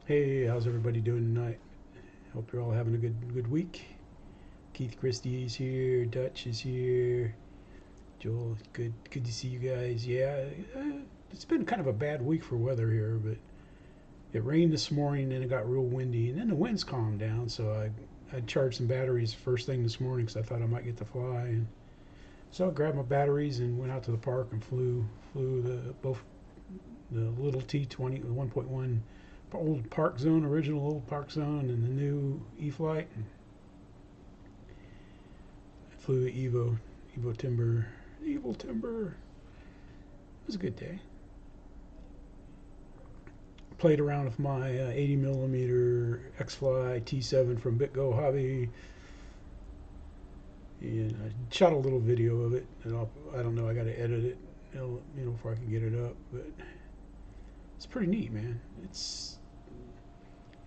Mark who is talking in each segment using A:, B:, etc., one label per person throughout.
A: Hey, how's everybody doing tonight? Hope you're all having a good week. Keith Christie's here, Dutch is here. Joel, good to see you guys. Yeah, it's been kind of a bad week for weather here, but it rained this morning and it got real windy, and then the winds calmed down. So I charged some batteries first thing this morning because I thought I might get to fly, and so I grabbed my batteries and went out to the park and flew both the little T20, the 1.1 old park zone, original old park zone, and the new E-Flight. I flew the Evo Timber, Evo Timber. It was a good day. Played around with my 80 millimeter Xfly T7 from BitGo Hobby, and I shot a little video of it. And I don't know, I got to edit it, before I can get it up. But it's pretty neat, man.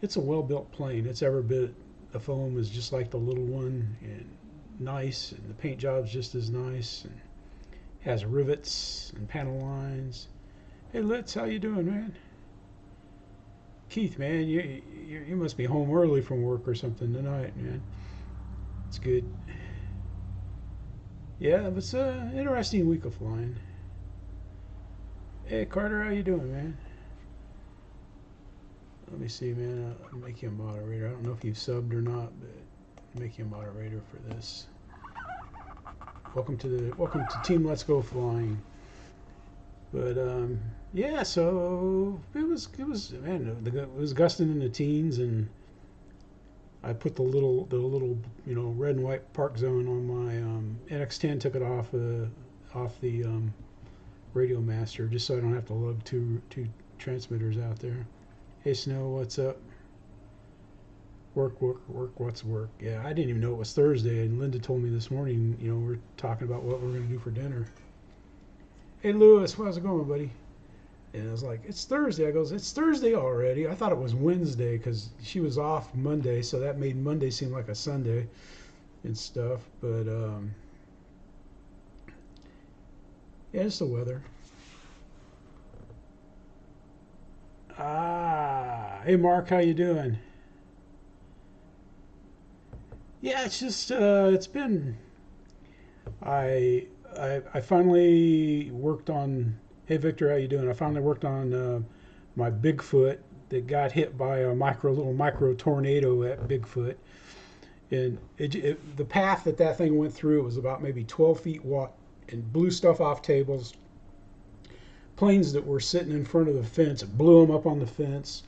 A: It's a well built plane. It's every bit. The foam is just like the little one, and nice, and the paint job's just as nice, and has rivets and panel lines. Hey, Litz, how you doing, man? Keith, man, you must be home early from work or something tonight, man. It's good. Yeah, it's an interesting week of flying. Hey, Carter, how you doing, man? Let me see, man. I'll make you a moderator. I don't know if you've subbed or not, but I'll make you a moderator for this. Welcome to Team Let's Go Flying. But yeah, so it was man, it was gusting in the teens, and I put the little red and white park zone on my NX10. Took it off the Radio Master just so I don't have to lug two transmitters out there. Hey Snow, what's up? Work, what's work? Yeah, I didn't even know it was Thursday, and Linda told me this morning, we're talking about what we're going to do for dinner. Hey Lewis, how's it going, buddy? And I was like, it's Thursday. I goes, it's Thursday already. I thought it was Wednesday because she was off Monday, so that made Monday seem like a Sunday and stuff. But yeah, it's the weather. Hey Mark, how you doing? Yeah, it's just it's been I finally worked on. Hey Victor, how you doing? I finally worked on my Bigfoot that got hit by a little micro tornado at Bigfoot, and the path that thing went through was about maybe 12 feet wide, and blew stuff off tables. Planes that were sitting in front of the fence, it blew them up on the fence.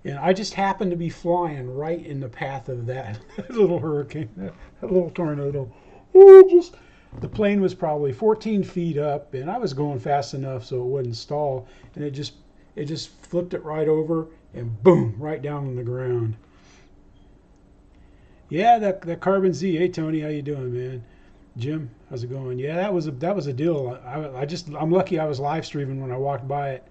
A: And I just happened to be flying right in the path of that little hurricane, that little tornado. The plane was probably 14 feet up, and I was going fast enough so it wouldn't stall. And it just flipped it right over, and boom, right down on the ground. Yeah, that Carbon Z. Hey Tony, how you doing, man? Jim, how's it going? Yeah, that was a deal. I'm lucky I was live streaming when I walked by it,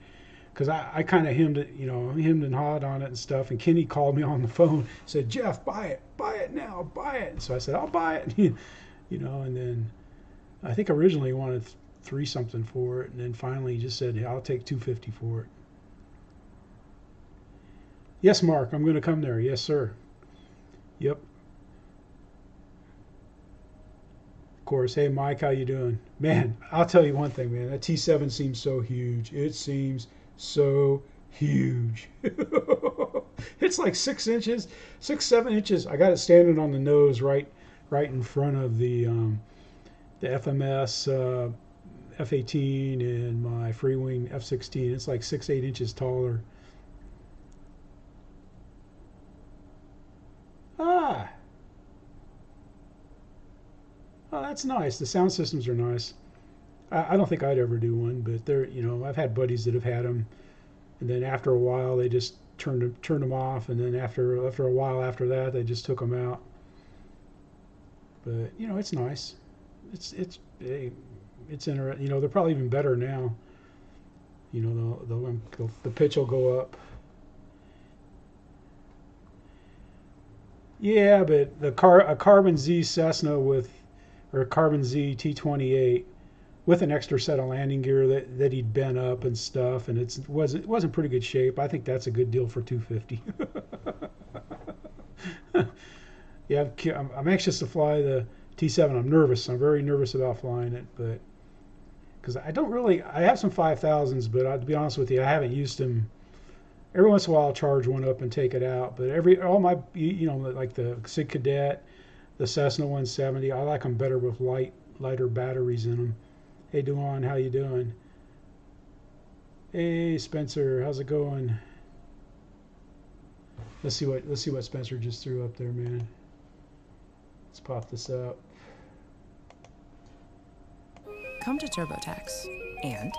A: because I kind of hemmed and hawed on it and stuff. And Kenny called me on the phone, said, Jeff, buy it now, buy it. And so I said, I'll buy it, And then I think originally he wanted three something for it, and then finally he just said, hey, I'll take 250 for it. Yes, Mark, I'm going to come there. Yes, sir. Yep. Of course. Hey, Mike, how you doing? Man, I'll tell you one thing, man. That T7 seems so huge. It seems so huge. It's like 6 inches, 7 inches. I got it standing on the nose right in front of the FMS F-18 and my Freewing F-16. It's like 6-8 inches taller. Ah, oh, that's nice. The sound systems are nice. I don't think I'd ever do one, but I've had buddies that have had them, and then after a while they just turned them off, and then after a while after that they just took them out. But it's nice. It's interesting. They're probably even better now. The pitch will go up. Yeah, but a Carbon Z Cessna or Carbon Z T28 with an extra set of landing gear that he'd bent up and stuff, and it wasn't pretty good shape. I think that's a good deal for $250. Yeah, I'm anxious to fly the T7. I'm nervous. I'm very nervous about flying it, but because I have some 5000s, but to be honest with you, I haven't used them. Every once in a while, I'll charge one up and take it out. But all my, like the Sig Cadet, the Cessna 170, I like them better with lighter batteries in them. Hey, Duan, how you doing? Hey, Spencer, how's it going? Let's see what Spencer just threw up there, man. Let's pop this up.
B: Come to TurboTax and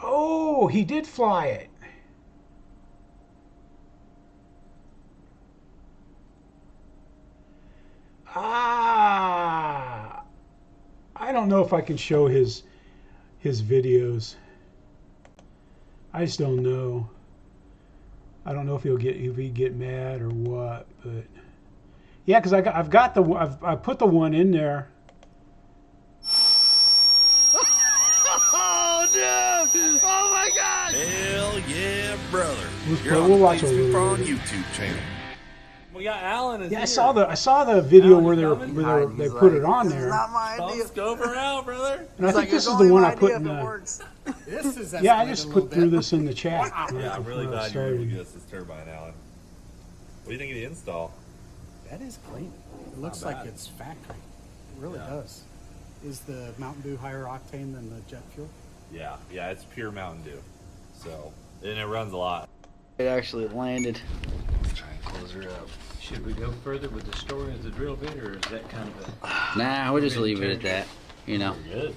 A: oh, he did fly it. Ah, I don't know if I can show his videos. I just don't know. I don't know if he'd get mad or what, but yeah, because I've put the one in there.
C: Oh no! Oh my God!
D: Hell yeah, brother!
A: We'll watch a little
D: on YouTube channel.
E: We got Alan.
A: Yeah, I saw the video where they put it on there.
C: Not my idea.
E: Let's go for out, brother.
A: And I think this is the one I put in the. Yeah, I just threw this in the chat.
F: Yeah, I'm really glad you were able to get us this turbine, Alan. What do you think of the install?
G: That is clean. It looks like it's factory. It really does. Is the Mountain Dew higher octane than the jet fuel?
F: Yeah, it's pure Mountain Dew. So, and it runs a lot.
C: It actually landed.
D: Try and close her up.
E: Should we go further with the story of the drill bit, or is that kind of a...
C: Nah, we'll just leave it at that. You know,
F: Good.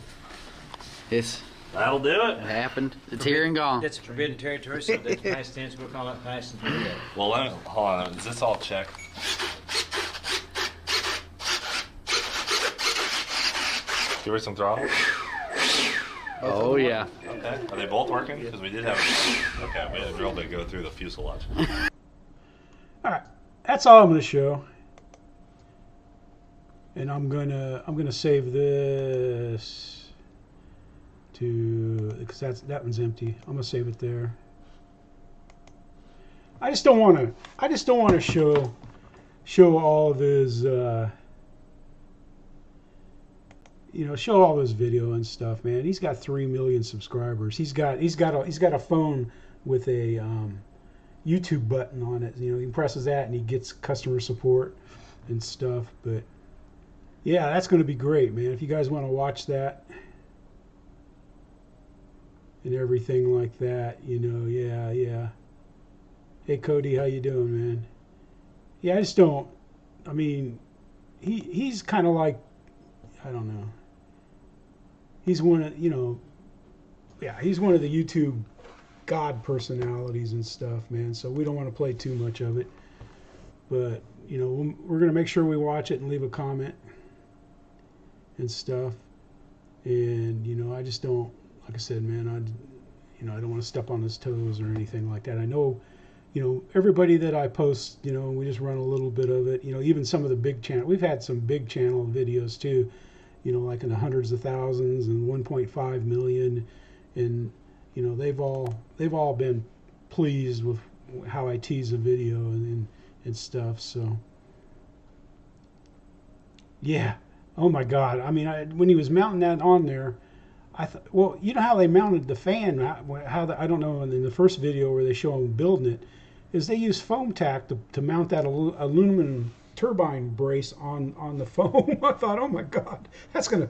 F: That'll do it.
C: it happened. It's here and gone.
E: That's forbidden territory, so that's past tense. We'll call it past and forget.
F: Well, hold on. Is this all checked? Give her some throttle.
C: Oh yeah.
F: Okay. Are they both working? Because we did have. Okay, we had a drill bit go through the fuselage.
A: All right, that's all I'm gonna show, and I'm gonna save this to because that one's empty. I'm gonna save it there. I just don't want to show all of his show all his video and stuff, man. He's got 3 million subscribers. He's got a phone with a YouTube button on it. He presses that and he gets customer support and stuff. But yeah, that's going to be great, man. If you guys want to watch that and everything like that, yeah. Hey Cody, how you doing, man? Yeah, I just don't. I mean, he's kind of like, I don't know. He's one of he's one of the YouTube god personalities and stuff, man. So we don't want to play too much of it, but we're gonna make sure we watch it and leave a comment and stuff. And I just don't, like I said, man. I don't want to step on his toes or anything like that. I know, everybody that I post, we just run a little bit of it. Even some of the big channel, we've had some big channel videos too. Like in the hundreds of thousands and 1.5 million, and they've all been pleased with how I tease a video and stuff. So yeah, oh my God! I mean, when he was mounting that on there, I thought, well, you know how they mounted the fan? I don't know. In the first video where they show him building it, is they use foam tack to mount that aluminum turbine brace on the foam. I thought, oh my God, that's gonna,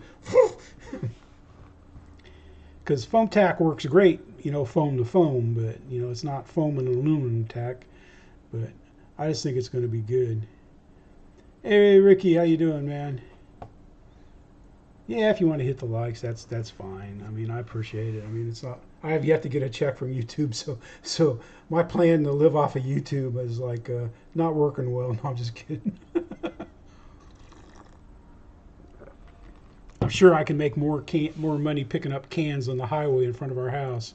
A: because foam tack works great, foam to foam, but it's not foam and aluminum tack. But I just think it's going to be good. Hey Ricky, how you doing, man? Yeah, if you want to hit the likes, that's fine. I mean, I appreciate it. I mean, it's not. I have yet to get a check from YouTube, so my plan to live off of YouTube is like not working well. No, I'm just kidding. I'm sure I can make more money picking up cans on the highway in front of our house.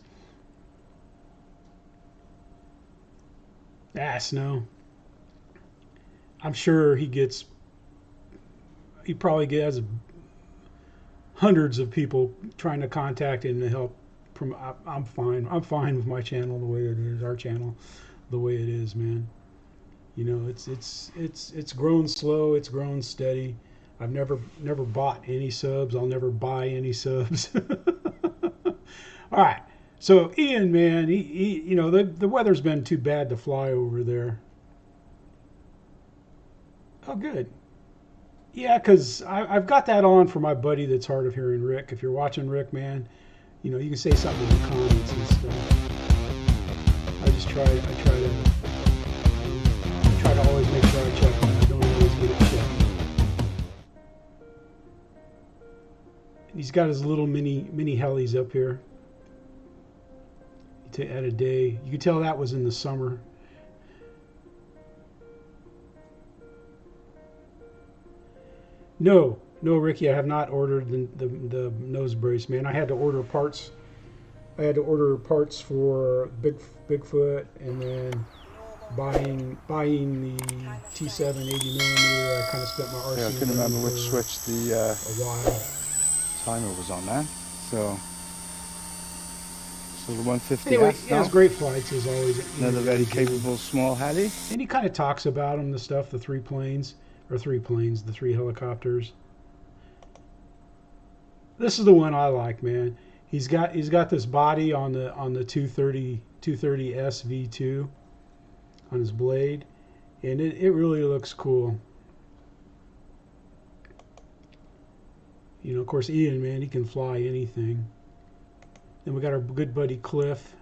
A: Snow. I'm sure he probably has hundreds of people trying to contact him to help. I'm fine with my channel the way it is, our channel the way it is, man. You know, it's grown slow, it's grown steady. I've never bought any subs. I'll never buy any subs. All right. So Ian, man, he you know, the weather's been too bad to fly over there. Oh, good. Yeah, because I've got that on for my buddy that's hard of hearing, Rick. If you're watching, Rick, man, you know, you can say something in the comments and stuff. I try to always make sure I check them. I don't always get it checked. And he's got his little mini helis up here. At a day, you could tell that was in the summer. No, Ricky, I have not ordered the nose brace, man. I had to order parts. I had to order parts for Bigfoot, and then buying the T7 80mm. I kind of spent my RC.
H: Yeah, I couldn't remember which switch the
A: a while.
H: timer was on that. So the 150.
A: Anyway, he has great flights as always.
H: Another very capable small heli.
A: And he kind of talks about them, the stuff, the three helicopters. This is the one I like, man. He's got this body on the 230 SV2 on his blade, and it really looks cool. You know, of course, Ian, man, he can fly anything. Then we got our good buddy Cliff.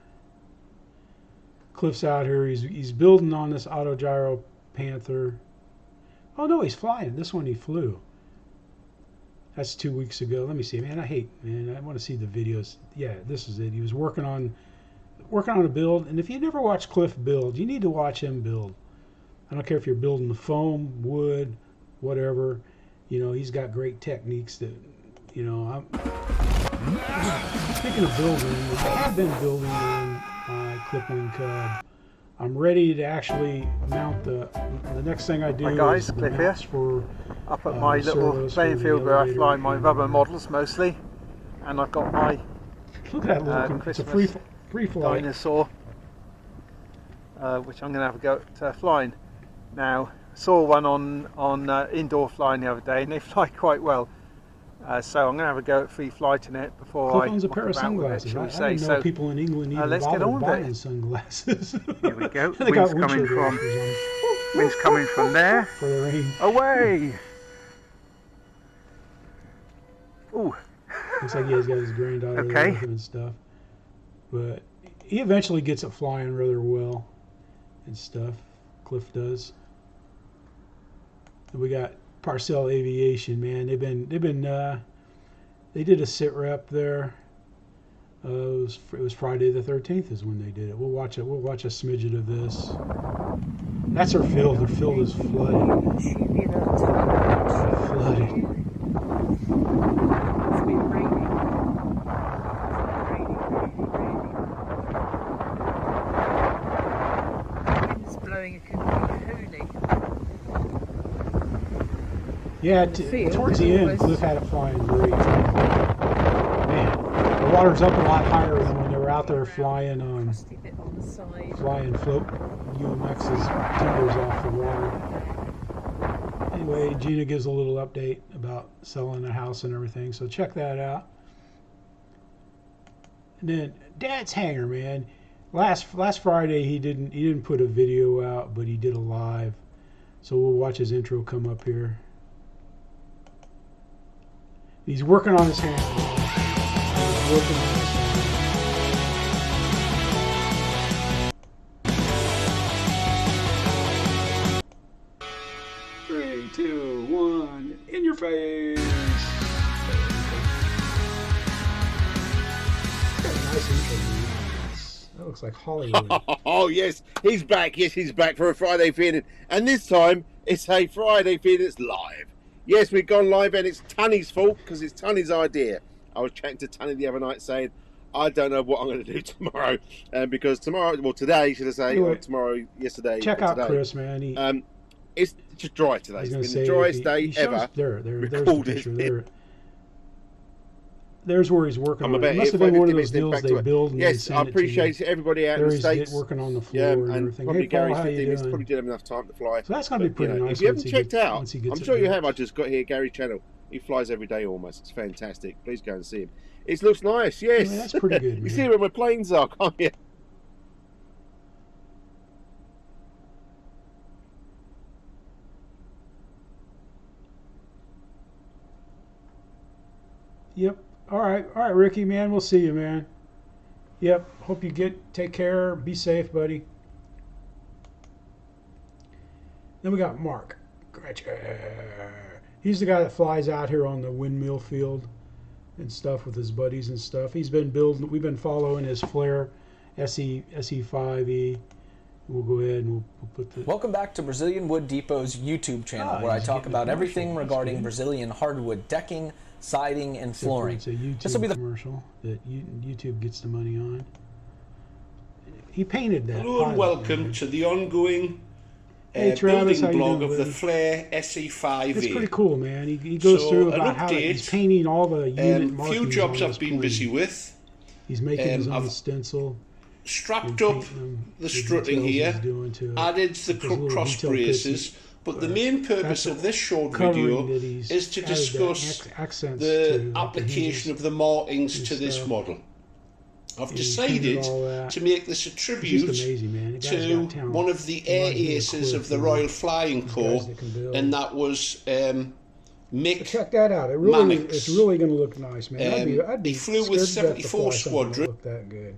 A: Cliff's out here. He's building on this autogyro Panther. Oh no, he's flying. This one he flew. That's 2 weeks ago. Let me see, man. I want to see the videos. Yeah, this is it. He was working on a build, and if you never watched Cliff build, you need to watch him build. I don't care if you're building the foam, wood, whatever. You know, he's got great techniques that, you know, speaking of building, I have been building on my Clipwing Cub. I'm ready to actually mount the next thing I do.
I: Hi guys,
A: is
I: Cliff here.
A: For,
I: up at my little playing field where I fly my rubber models mostly, and I've got my
A: look at that little it's a free flight
I: Dinosaur, which I'm going to have a go at flying. Now, I saw one on indoor flying the other day, and they fly quite well. So I'm going to have a go at free flight in it before
A: Cliff
I: I
A: owns a pair of sunglasses. I didn't know people in England even
I: let's get on
A: bother
I: with
A: buying
I: it.
A: Sunglasses.
I: Here we go.
A: They got
I: Wind's coming from there.
A: For the rain.
I: Away! Ooh.
A: Looks like he's got his granddaughter there with him and stuff. But he eventually gets it flying rather well and stuff. Cliff does. And we got Purcell Aviation, man. They did a SitRep there. It was Friday the 13th is when they did it. We'll watch a smidget of this. That's our field. Their field is flooded. Flooded.
J: It's been raining. The wind's blowing a complete hoolie.
A: Yeah, towards the end, Cliff had it flying great. Man, the water's up a lot higher than when they were out there flying float UMX's timbers off the water. Anyway, Gina gives a little update about selling the house and everything, so check that out. And then Dad's Hangar, man. Last Friday he didn't put a video out, but he did a live. So we'll watch his intro come up here. He's working on his hand. He's working on his hand. 3, 2, 1, in your face. Got a nice intro. That looks like Hollywood.
K: Oh yes, he's back. Yes, he's back for a Friday feeding, and this time it's a Friday feeding. It's live. Yes, we've gone live, and it's Tunny's fault because it's Tunny's idea. I was chatting to Tunny the other night saying, I don't know what I'm going to do tomorrow, because tomorrow, well, today, should I say,
A: anyway,
K: or tomorrow, yesterday.
A: Check out
K: today,
A: Chris, man.
K: It's just dry today. It's been the driest day ever.
A: There's the picture. There's where he's working on it. It must have been one of those deals they build and
K: yes,
A: then
K: I
A: send
K: appreciate
A: it
K: everybody out in the States.
A: Working on the floor and everything.
K: Probably
A: Hey, Paul,
K: Gary's
A: how you
K: 15 minutes
A: doing?
K: probably didn't have enough time to fly.
A: So that's going to be pretty nice.
K: If you haven't checked out,
A: I'm
K: sure you have. I just got here, Gary's channel. He flies every day almost. It's fantastic. Please go and see him. It looks nice, yes.
A: Yeah, that's pretty good, man.
K: You see where my planes are, can't you?
A: Yep. All right, Ricky, man. We'll see you, man. Yep. Hope you take care. Be safe, buddy. Then we got Mark. He's the guy that flies out here on the windmill field and stuff with his buddies and stuff. He's been building. We've been following his Flair SE5E. We'll go ahead and we'll put the.
L: Welcome back to Brazilian Wood Depot's YouTube channel, where I talk about everything regarding Brazilian hardwood decking, siding, and flooring.
A: It's a YouTube commercial that YouTube gets the money on. He painted that.
M: Hello and welcome to the ongoing
A: Travis,
M: building blog of the Flair SE5E.
A: It's pretty cool, man. He goes through about how he's painting all the unit markings.
M: Few jobs
A: on
M: I've been busy with.
A: He's making his own stencil.
M: Strapped up the strutting here, added the cross braces, but the main purpose of this short video is to discuss the application of the markings to this model. I've decided to make this a tribute to one of the air aces of the Royal Flying Corps, and that was Mick.
A: Check that out. It's really going to look nice, man. I'd be
M: he flew with 74 Squadron.
A: Look that good.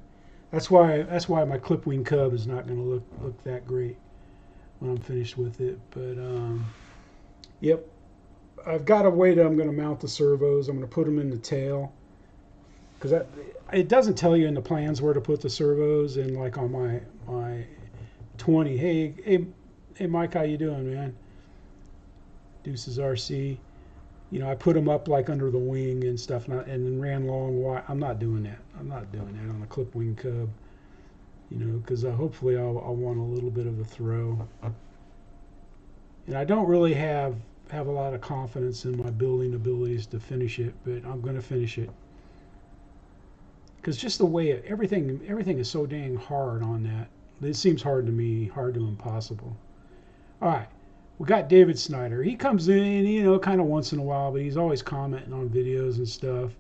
A: That's why my clip wing Cub is not going to look that great when I'm finished with it. But yep, I've got a way that I'm going to mount the servos. I'm going to put them in the tail because it doesn't tell you in the plans where to put the servos. And like on my 20, hey Mike, how you doing, man? Deuces RC. You know, I put them up like under the wing and stuff, and then ran long wide. I'm not doing that. I'm not doing that on a clip wing Cub. You know, because hopefully I'll want a little bit of a throw. And I don't really have a lot of confidence in my building abilities to finish it, but I'm going to finish it. Because just the way everything is so dang hard on that. It seems hard to me, hard to impossible. All right. We got David Snyder. He comes in, you know, kind of once in a while, but he's always commenting on videos and stuff.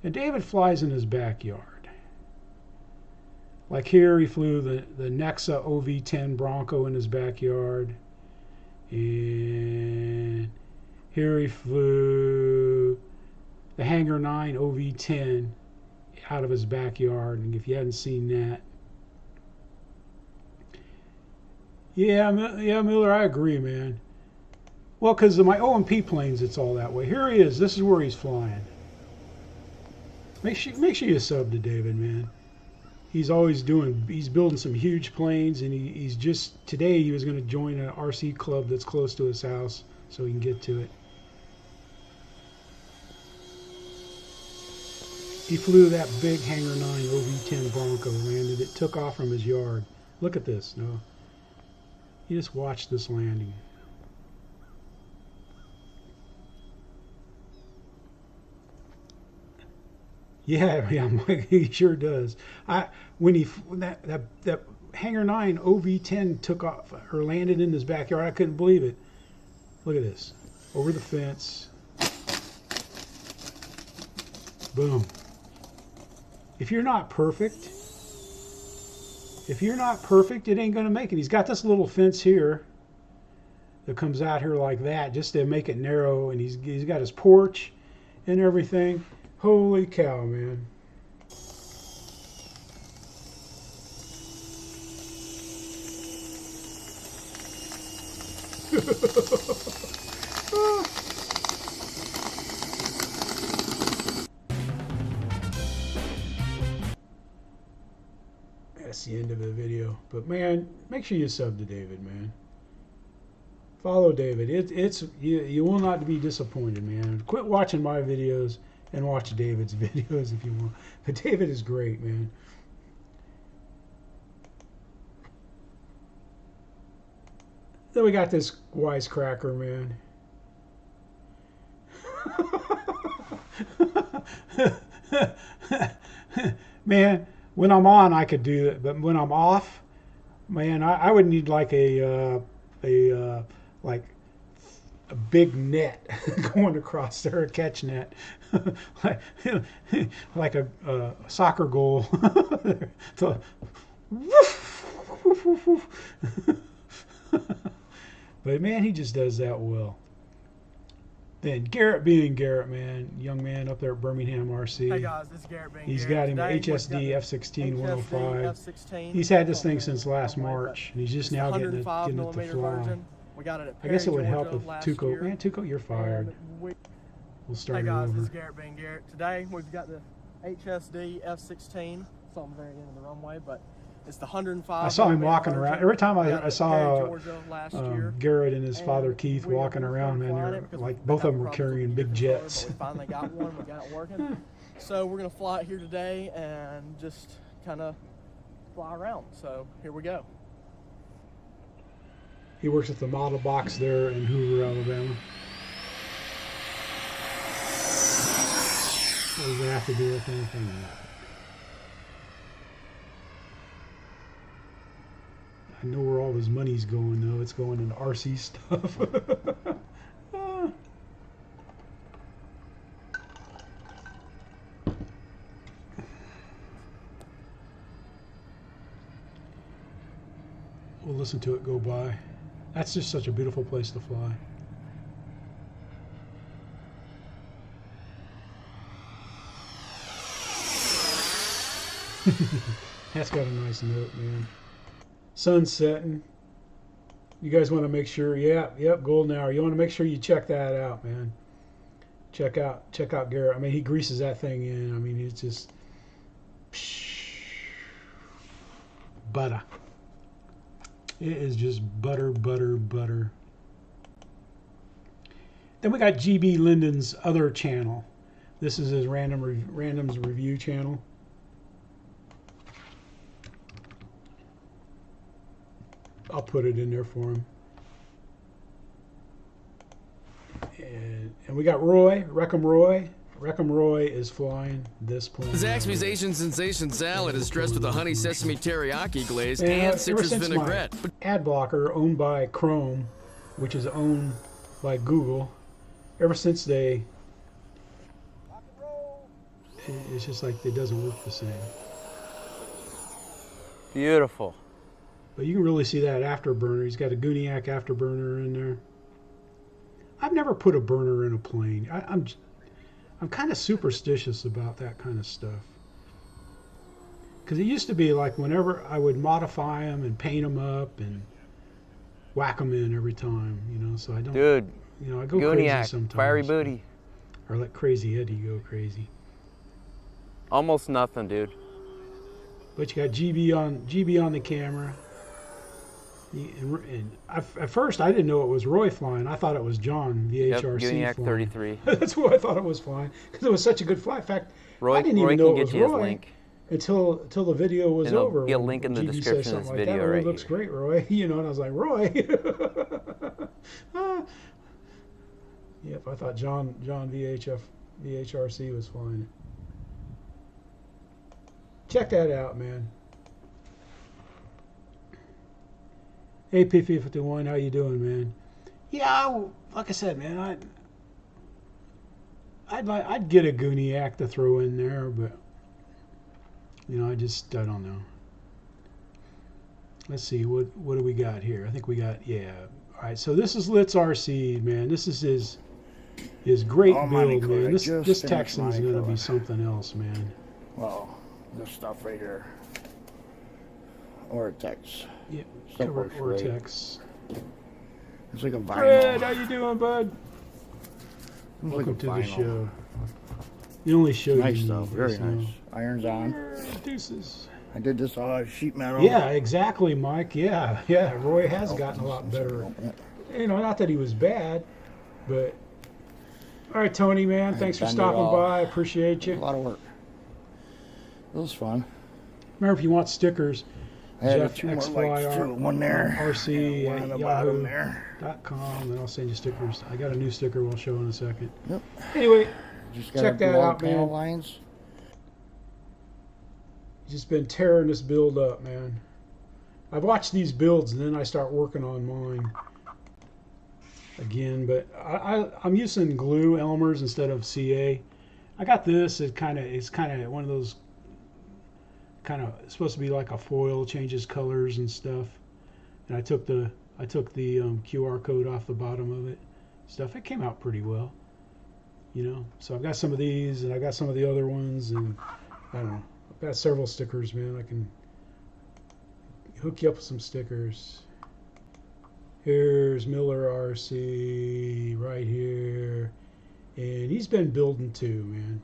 A: And David flies in his backyard. Like here, he flew the Nexa OV10 Bronco in his backyard. And here he flew the Hangar 9 OV10 out of his backyard. And if you hadn't seen that, Yeah, Miller, I agree, man. Well, because of my OMP planes, it's all that way. Here he is. This is where he's flying. Make sure you sub to David, man. He's building some huge planes, and he's just, today he was going to join an RC club that's close to his house so he can get to it. He flew that big Hangar 9 OV10 Bronco, landed it, took off from his yard. Look at this, no? You just watch this landing. Yeah, Mike, he sure does. When that Hangar 9 OV10 took off or landed in his backyard, I couldn't believe it. Look at this. Over the fence. Boom. If you're not perfect, it ain't going to make it. He's got this little fence here that comes out here like that just to make it narrow, and he's got his porch and everything. Holy cow, man. That's the end of the video. But man, make sure you sub to David, man. Follow David. You will not be disappointed, man. Quit watching my videos and watch David's videos if you want. But David is great, man. Then we got this wisecracker, man. Man, when I'm on, I could do it, but when I'm off, man, I would need like a big net going across there, a catch net, like a soccer goal. So, but man, he just does that well. Then Garrett being Garrett, man, young man up there at Birmingham RC.
N: Hey guys, this is Garrett being
A: He's
N: Garrett.
A: got him HSD F16 105. He's had this thing since last March, and he's just now getting it to fly.
N: We got it at
A: I guess it would
N: Perry,
A: help if
N: Georgia
A: Tuco. Man, Tuco, you're fired. We'll start
N: Hey guys,
A: over.
N: this is Garrett being Garrett. Today we've got the HSD F16. It's on the very end of the runway, but it's the 105.
A: I saw him walking around. Every time I saw
N: Georgia,
A: Garrett and his father Keith walking around, man, they're like both of them were carrying big jets.
N: We finally got one. We got it working. So we're gonna fly it here today and just kind of fly around. So here we go.
A: He works at the model box there in Hoover, Alabama. What does that have to do with anything? I know where all his money's going, though. It's going into RC stuff. We'll listen to it go by. That's just such a beautiful place to fly. That's got a nice note, man. Sun's setting. You guys want to make sure, yep, golden hour. You want to make sure you check that out, man. Check out Garrett. I mean, he greases that thing in. I mean, it's just butter. It is just butter, butter, butter. Then we got GBLynden's other channel. This is his randoms review channel. I'll put it in there for him. And we got Roy, Wreckham Roy. Wreckham Roy is flying this plane.
O: Zaxby's Asian Sensation Salad is dressed with a honey sesame teriyaki glaze and citrus vinaigrette.
A: Ad blocker owned by Chrome, which is owned by Google, ever since it's just like it doesn't work the same.
P: Beautiful.
A: But you can really see that afterburner. He's got a Guniac afterburner in there. I've never put a burner in a plane. I'm kind of superstitious about that kind of stuff. Because it used to be like whenever I would modify them and paint them up and whack them in every time, you know. So I don't.
P: Dude.
A: You know, I go
P: Guniac,
A: crazy sometimes.
P: Fiery booty.
A: Or let Crazy Eddie go crazy.
P: Almost nothing, dude.
A: But you got GB on the camera. And at first, I didn't know it was Roy flying. I thought it was John, the HRC
P: Guniac
A: flying.
P: 33.
A: That's who I thought it was flying because it was such a good flight. In fact,
P: Roy,
A: I didn't even know it was
P: Roy
A: Roy until the video was over.
P: Be a link in the
A: GB
P: description of this
A: like
P: video
A: that.
P: right
A: It looks great, Roy. You know, and I was like, Roy. Yep, I thought John VHRC was flying it. Check that out, man. Hey, P51, how you doing, man? Yeah, like I said, man, I'd get a Guniac to throw in there, but you know, I don't know. Let's see, what do we got here? I think we got, yeah. All right, so this is Litz RC, man. This is his great build, man. This Texan's gonna be something else, man.
Q: Well, this stuff right here. Ortex.
A: Yeah, cover Ortex.
Q: It's like a vinyl.
A: Fred, how you doing, bud? Welcome to the show. The only show
Q: nice
A: you
Q: though,
A: need,
Q: very nice. Irons on.
A: Deuces.
Q: I did this sheet metal.
A: Yeah, exactly, Mike. Yeah. Roy has gotten a lot better. You know, not that he was bad, but all right, Tony, man. Thanks for stopping by. I appreciate you.
Q: A lot of work. It was fun.
A: Remember, if you want stickers,
Q: I had
A: Jeff
Q: two more
A: Xfly
Q: lights too. One there.
A: RC
Q: and one
A: at
Q: on the bottom there.
A: yahoo.com, and I'll send you stickers. I got a new sticker we'll show in a second.
Q: Yep.
A: Anyway,
Q: Just
A: check that out, man.
Q: Lines.
A: Just been tearing this build up, man. I've watched these builds and then I start working on mine again, but I'm using glue Elmer's instead of CA. I got this. It's kind of one of those it's supposed to be like a foil, changes colors and stuff. And I took the QR code off the bottom of it. It came out pretty well, you know. So I've got some of these and I got some of the other ones, and I don't know. I've got several stickers, man. I can hook you up with some stickers. Here's Miller RC right here, and he's been building too, man.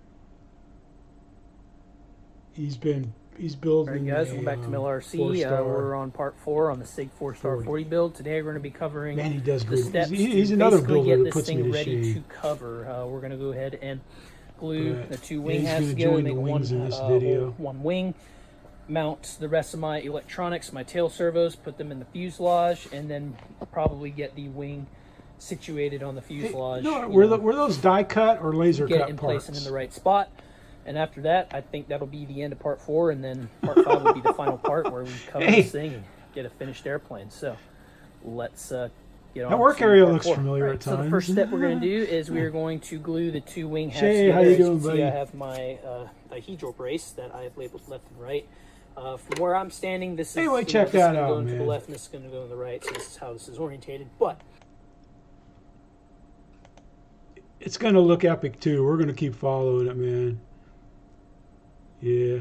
A: He's building.
R: All right, guys, welcome back to Miller RC. We're on part 4 on the SIG 4-star 40 build. Today we're going to be covering
A: man, he does
R: the
A: good.
R: steps
A: He's
R: to
A: another
R: basically
A: builder
R: get
A: that
R: this
A: puts me
R: thing
A: to
R: ready
A: shame.
R: to cover. We're going to go ahead and glue
A: But
R: the 2 wing
A: he's
R: halves
A: gonna
R: together,
A: join
R: make
A: the wings in this video.
R: one wing, mount the rest of my electronics, my tail servos, put them in the fuselage, and then probably get the wing situated on the fuselage.
A: No, were those die cut or laser
R: get
A: cut
R: it in
A: parts?
R: place and in the right spot. And after that, I think that'll be the end of part 4, and then part 5 will be the final part where we cover this thing and get a finished airplane. So let's get on.
A: That work
R: to
A: area
R: part
A: looks
R: 4.
A: familiar
R: Right,
A: at
R: so the
A: times.
R: first step we're going to do is we are going to glue the 2 wing halves
A: Shay,
R: together.
A: how you
R: As
A: doing,
R: can
A: buddy?
R: see, I have my dihedral brace that I have labeled left and right. From where I'm standing, this is
A: Anyway,
R: this
A: check
R: is
A: that
R: going to go
A: out,
R: into the
A: man.
R: left, and this is going to go to the right. So this is how this is orientated. But
A: It's going to look epic too. We're going to keep following it, man. Yeah.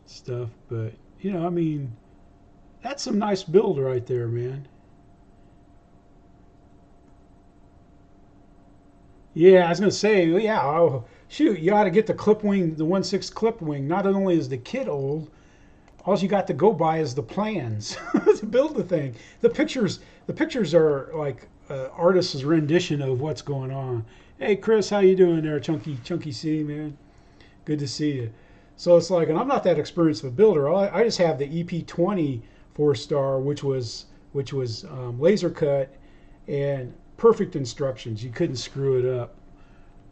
A: Stuff, but you know, I mean, that's some nice build right there, man. Yeah, I was going to say, yeah, oh, shoot, you ought to get the clip wing, the 1/6 clip wing. Not only is the kit old, all you got to go by is the plans to build the thing. The pictures are like artist's rendition of what's going on. Hey, Chris, how you doing there, Chunky C, man? Good to see you. So it's like, and I'm not that experienced of a builder. I just have the EP20 4-star, which was laser cut and perfect instructions. You couldn't screw it up,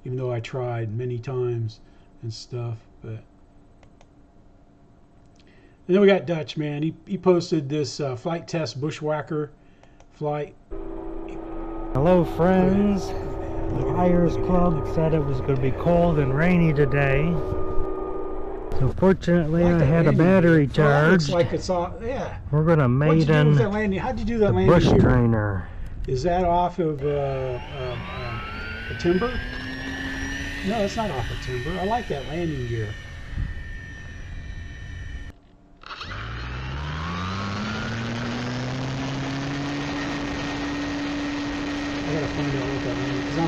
A: even though I tried many times and stuff. But and then we got Dutch, man. He posted this flight test bushwhacker flight.
S: Hello, friends. The Liars Club said it was going to be cold and rainy today. So fortunately, I had a battery charged.
A: Looks like it's all, yeah.
S: We're going to maiden
A: how'd you do that
S: the
A: landing
S: bush
A: gear?
S: trainer.
A: Is that off of a timber? No, it's not off of timber. I like that landing gear. I gotta find out what that landing, because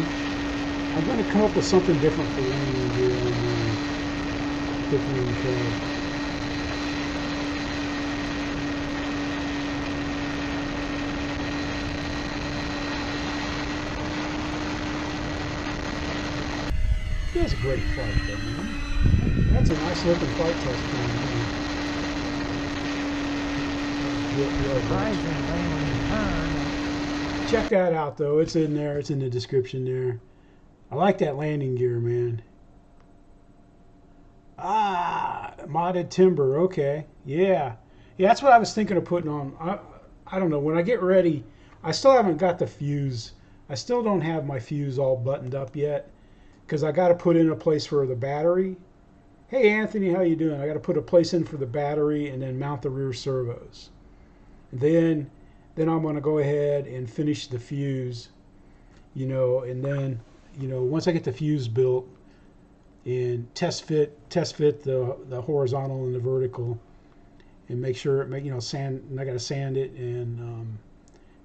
A: I'm going to come up with something different for landing gear on my 15 code. He has a great flight though, man. That's a nice looking flight test plane, man. Check that out though. It's in there. It's in the description there. I like that landing gear, man. Ah, modded timber. Okay. Yeah. Yeah, that's what I was thinking of putting on. I don't know. When I get ready, I still haven't got the fuse. I still don't have my fuse all buttoned up yet, because I got to put in a place for the battery. Hey, Anthony, how you doing? I got to put a place in for the battery and then mount the rear servos. Then I'm going to go ahead and finish the fuse, you know, and then, you know, once I get the fuse built and test fit the horizontal and the vertical, and make sure it you know, sand, and I got to sand it and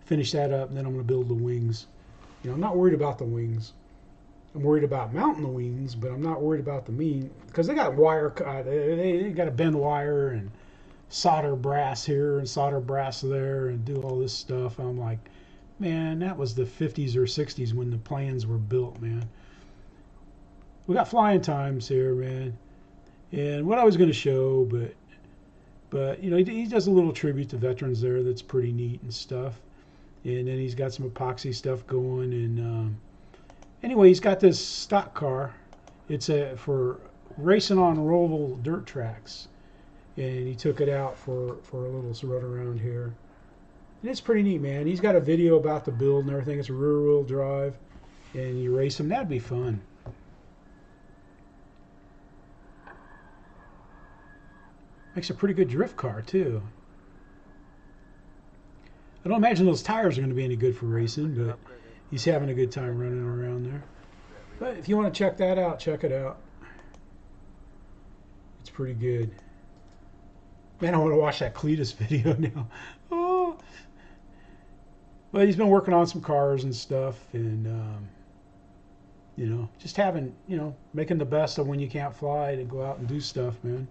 A: finish that up, and then I'm going to build the wings. You know, I'm not worried about the wings. I'm worried about mounting the wings, but I'm not worried about the mean, because they got wire, they got to bend wire and solder brass here and solder brass there and do all this stuff. I'm like, man, that was the 50s or 60s when the plans were built, man. We got flying times here, man. And what I was going to show, but you know, he does a little tribute to veterans there that's pretty neat and stuff. And then he's got some epoxy stuff going. And anyway, he's got this stock car. It's for racing on rollable dirt tracks. And he took it out for a little run around here. And it's pretty neat, man. He's got a video about the build and everything. It's a rear-wheel drive. And you race him. That'd be fun. Makes a pretty good drift car, too. I don't imagine those tires are going to be any good for racing, but he's having a good time running around there. But if you want to check that out, check it out. It's pretty good. Man, I want to watch that Cletus video now. Oh. But he's been working on some cars and stuff, and you know, just having, you know, making the best of when you can't fly to go out and do stuff, man.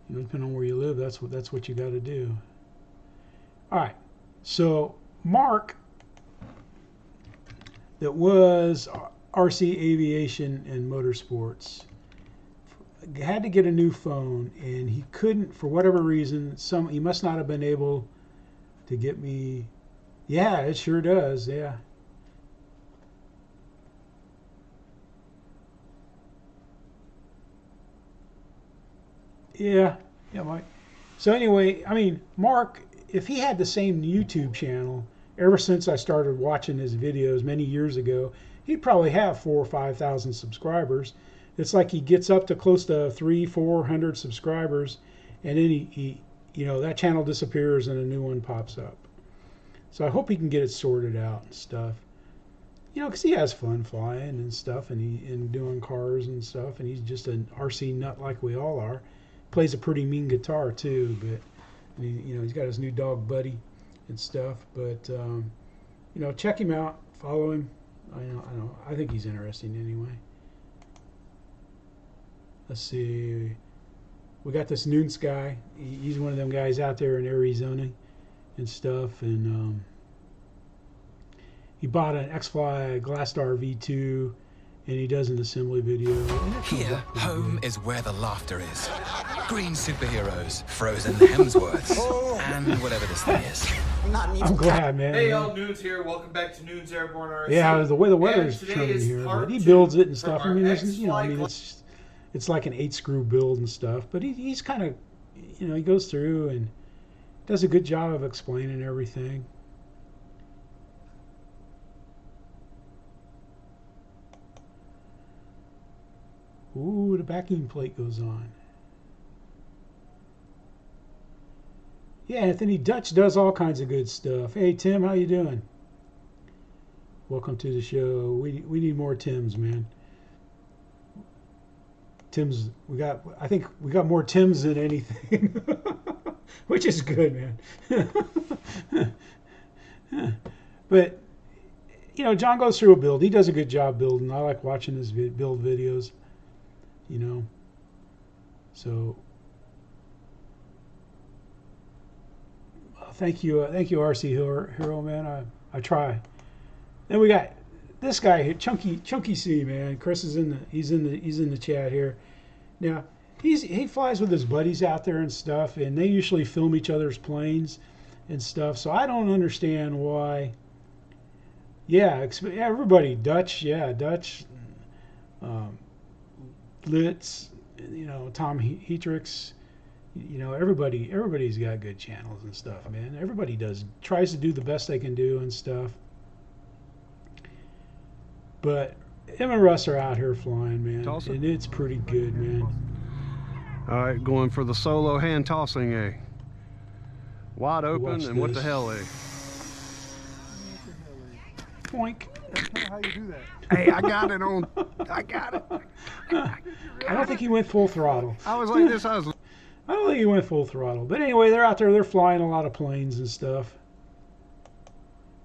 A: You know, depending on where you live, that's what you got to do. All right, so Mark, that was RC Aviation and Motorsports, had to get a new phone, and he couldn't, for whatever reason. He must not have been able to get me. Yeah, it sure does. Yeah. Yeah, Mike. So anyway, I mean, Mark, if he had the same YouTube channel ever since I started watching his videos many years ago, he'd probably have 4,000 or 5,000 subscribers. It's like he gets up to close to 300-400 subscribers, and then he, you know, that channel disappears and a new one pops up. So I hope he can get it sorted out and stuff. You know, because he has fun flying and stuff, and doing cars and stuff, and he's just an RC nut like we all are. Plays a pretty mean guitar too, but I mean, you know, he's got his new dog Buddy and stuff. But you know, check him out, follow him. I think he's interesting anyway. Let's see. We got this Noonz guy. He's one of them guys out there in Arizona and stuff, and he bought an Xfly Glastar V2, and he does an assembly video.
T: Here, home is where the laughter is. Green superheroes, frozen Hemsworths, and whatever this thing is.
A: I'm glad, man.
U: Hey, y'all, Noonz here. Welcome back to Noonz Airborne RC.
A: Yeah, the way the weather is turning here, but he builds it and stuff. I mean, you know, I mean, it's like an 8-screw build and stuff. But he's kind of, you know, he goes through and does a good job of explaining everything. Ooh, the backing plate goes on. Yeah, Anthony Dutch does all kinds of good stuff. Hey, Tim, how you doing? Welcome to the show. We need more Tims, man. Tims, I think we got more Tims than anything, which is good, man. But you know, John goes through a build. He does a good job building. I like watching his build videos. You know, so thank you, RC Hero, man. I try. Then we got this guy here, Chunky C, man. Chris is he's in the chat here. Now he flies with his buddies out there and stuff, and they usually film each other's planes and stuff. So I don't understand why. Yeah, everybody, Dutch, Litz, you know, Tom Heatrix, you know, everybody's got good channels and stuff, man. Everybody tries to do the best they can do and stuff. But him and Russ are out here flying, man, and it's pretty good, man.
V: All right, going for the solo hand tossing, eh? Wide open, and what the hell, eh?
A: Poink.
V: That's not how you do that. Hey, I got it.
A: I don't think he went full throttle.
V: I was like this.
A: I don't think he went full throttle. But anyway, they're out there. They're flying a lot of planes and stuff.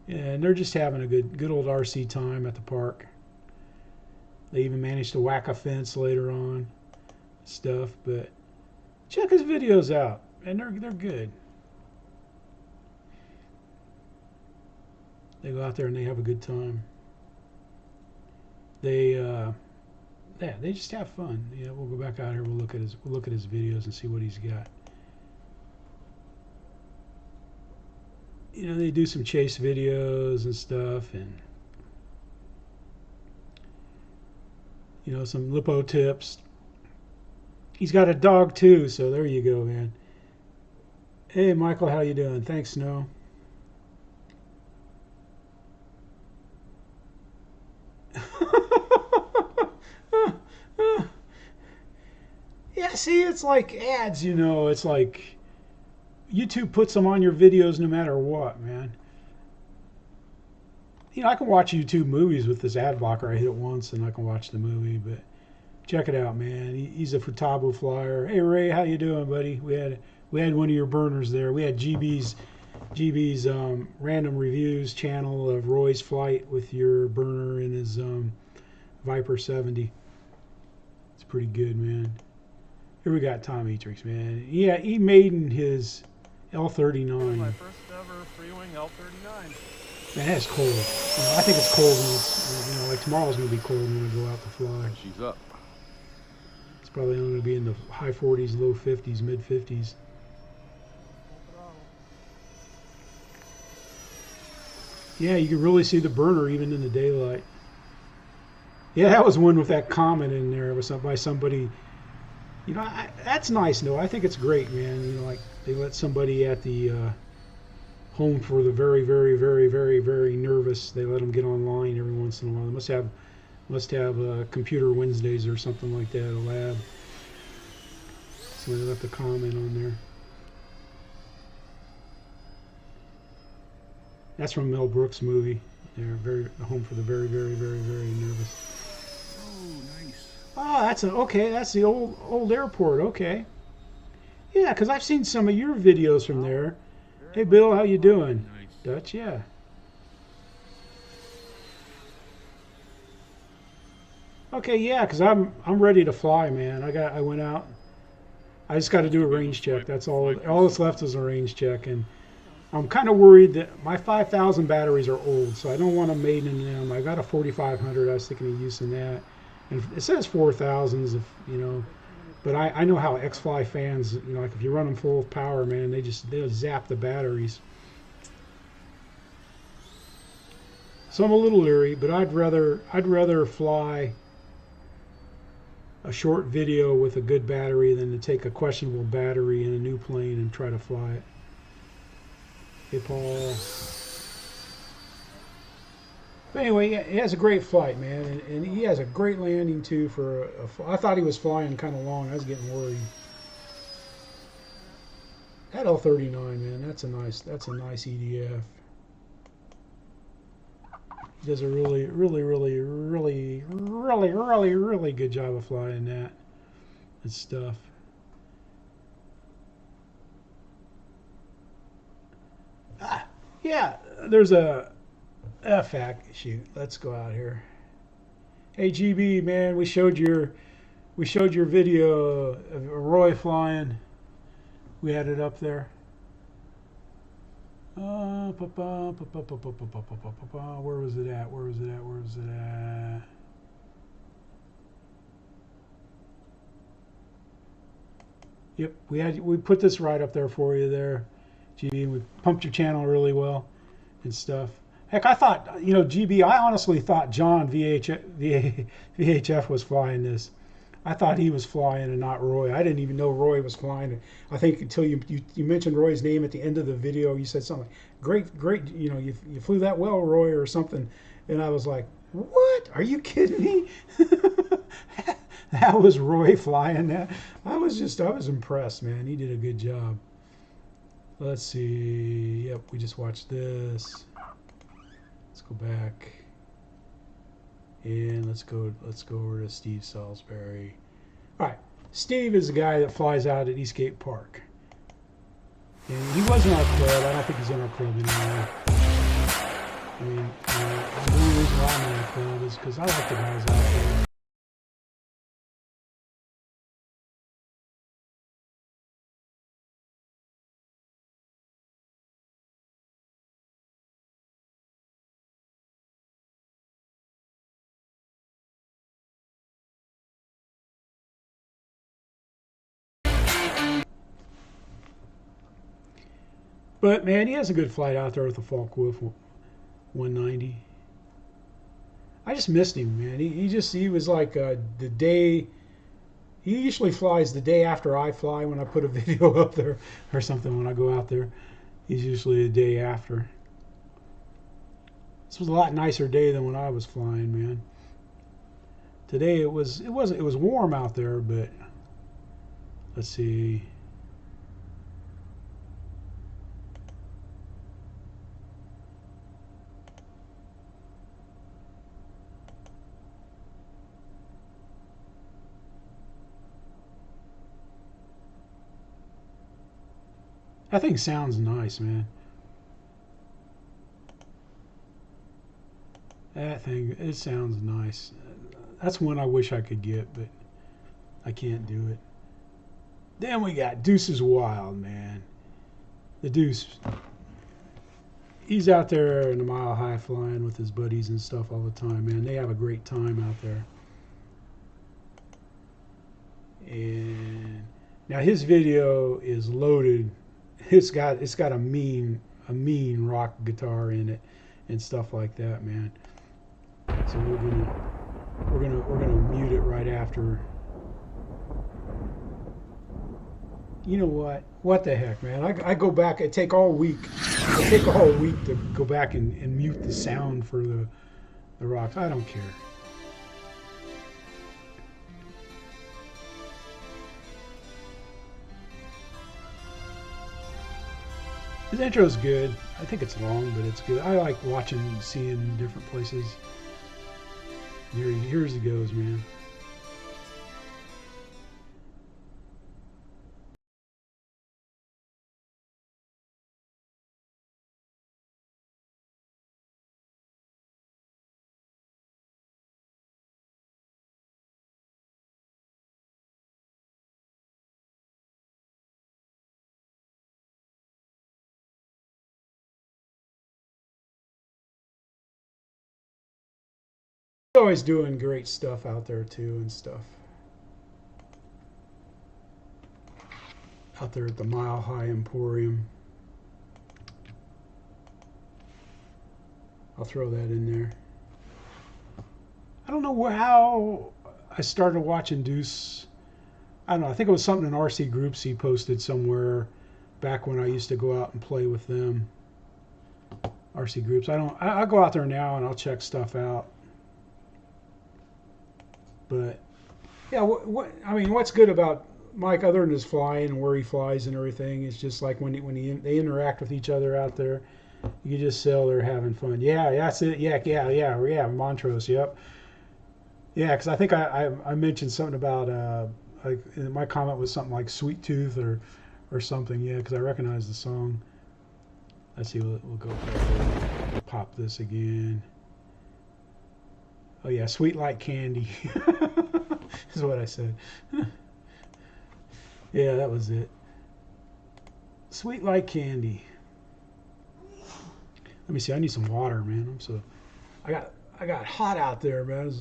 A: Yeah, and they're just having a good old RC time at the park. They even managed to whack a fence later on, stuff. But check his videos out, and they're good. They go out there and they have a good time. They yeah, they just have fun. Yeah, we'll go back out here. We'll look at his videos and see what he's got. You know, they do some chase videos and stuff, and you know, some lipo tips. He's got a dog too, so there you go, man. Hey, Michael, how you doing? Thanks, Snow. Yeah, see, it's like ads, you know. It's like YouTube puts them on your videos no matter what, man. You know, I can watch YouTube movies with this ad blocker. I hit it once and I can watch the movie, but check it out, man. He's a Futaba flyer. Hey, Ray, how you doing, buddy? We had one of your burners there. We had GB's random reviews channel of Roy's flight with your burner in his Viper 70. It's pretty good, man. Here we got Tom Etrix, man. Yeah, he made in his L39.
U: My first ever free-wing L39.
A: Man, that's cold. You know, I think it's cold when it's, you know, like tomorrow's going to be cold when we go out to fly.
V: She's up.
A: It's probably only going to be in the high 40s, low 50s, mid 50s. Yeah, you can really see the burner even in the daylight. Yeah, that was one with that comment in there by somebody. You know, that's nice, though. I think it's great, man. You know, like they let somebody at the home for the very, very, very, very, very nervous. They let them get online every once in a while. They must have computer Wednesdays or something like that, a lab. So they left a comment on there. That's from Mel Brooks' movie. They're home for the very, very, very, very nervous. Oh, that's the old airport. Okay. Yeah, because I've seen some of your videos from there. Hey, Bill, how you doing? Nice. Dutch, yeah. Okay, yeah, because I'm ready to fly, man. I went out. I just got to do a range check. That's all. All that's left is a range check, and I'm kind of worried that my 5,000 batteries are old, so I don't want to maiden them. I got a 4,500. I was thinking of using that. And it says 4,000s, if you know, but I know how Xfly fans, you know, like if you run them full power, man, they'll zap the batteries. So I'm a little leery, but I'd rather fly a short video with a good battery than to take a questionable battery in a new plane and try to fly it. Hey, Paul. But anyway, he has a great flight, man, and he has a great landing too. I thought he was flying kind of long. I was getting worried. That L39, man, that's a nice EDF. He does a really, really, really, really, really, really, really good job of flying that and stuff. Yeah, there's a. Shoot, let's go out here. Hey GB, man, we showed your video of Roy flying. We had it up there. Where was it at? Yep, we put this right up there for you there, GB. We pumped your channel really well and stuff. Heck, I thought, you know, GB, I honestly thought John VHF was flying this. I thought he was flying and not Roy. I didn't even know Roy was flying. I think until you mentioned Roy's name at the end of the video, you said something, great, you know, you flew that well, Roy, or something. And I was like, what? Are you kidding me? That was Roy flying that. I was impressed, man. He did a good job. Let's see. Yep, we just watched this. Let's go back and let's go over to Steve Salisbury. All right, Steve is the guy that flies out at Eastgate Park, and he was in our club. I don't think he's in our club anymore. I mean, the only reason why I'm in our club is because I like the guys out there. But man, he has a good flight out there with the Focke-Wulf 190. I just missed him, man. He was like the day. He usually flies the day after I fly when I put a video up there or something when I go out there. He's usually a day after. This was a lot nicer day than when I was flying, man. Today it was warm out there, but let's see. That thing sounds nice, man. That thing, it sounds nice. That's one I wish I could get, but I can't do it. Then we got Deuce is Wild, man. The Deuce. He's out there in the Mile High flying with his buddies and stuff all the time, man. They have a great time out there. And now his video is loaded. It's got a mean rock guitar in it and stuff like that, man. So we're gonna mute it right after. You know what? What the heck, man? I go back. I take all week. I take a whole week to go back and mute the sound for the rocks. I don't care. His intro's good. I think it's long, but it's good. I like watching, seeing different places. Here he goes, man. Always doing great stuff out there too and stuff. Out there at the Mile High Emporium. I'll throw that in there. I don't know how I started watching Deuce. I don't know. I think it was something in RC groups he posted somewhere back when I used to go out and play with them. RC groups. I go out there now and I'll check stuff out. But yeah, what's good about Mike, other than his flying and where he flies and everything, is just like when they interact with each other out there, you just tell they're having fun. Yeah, that's it. Yeah, Montrose. Yep. Yeah, because I think I mentioned something about like my comment was something like Sweet Tooth or something. Yeah, because I recognize the song. Let's see. We'll go for it. Pop this again. Oh yeah, sweet like candy is what I said. Yeah, that was it. Sweet like candy. Let me see. I need some water, man. I got hot out there, man.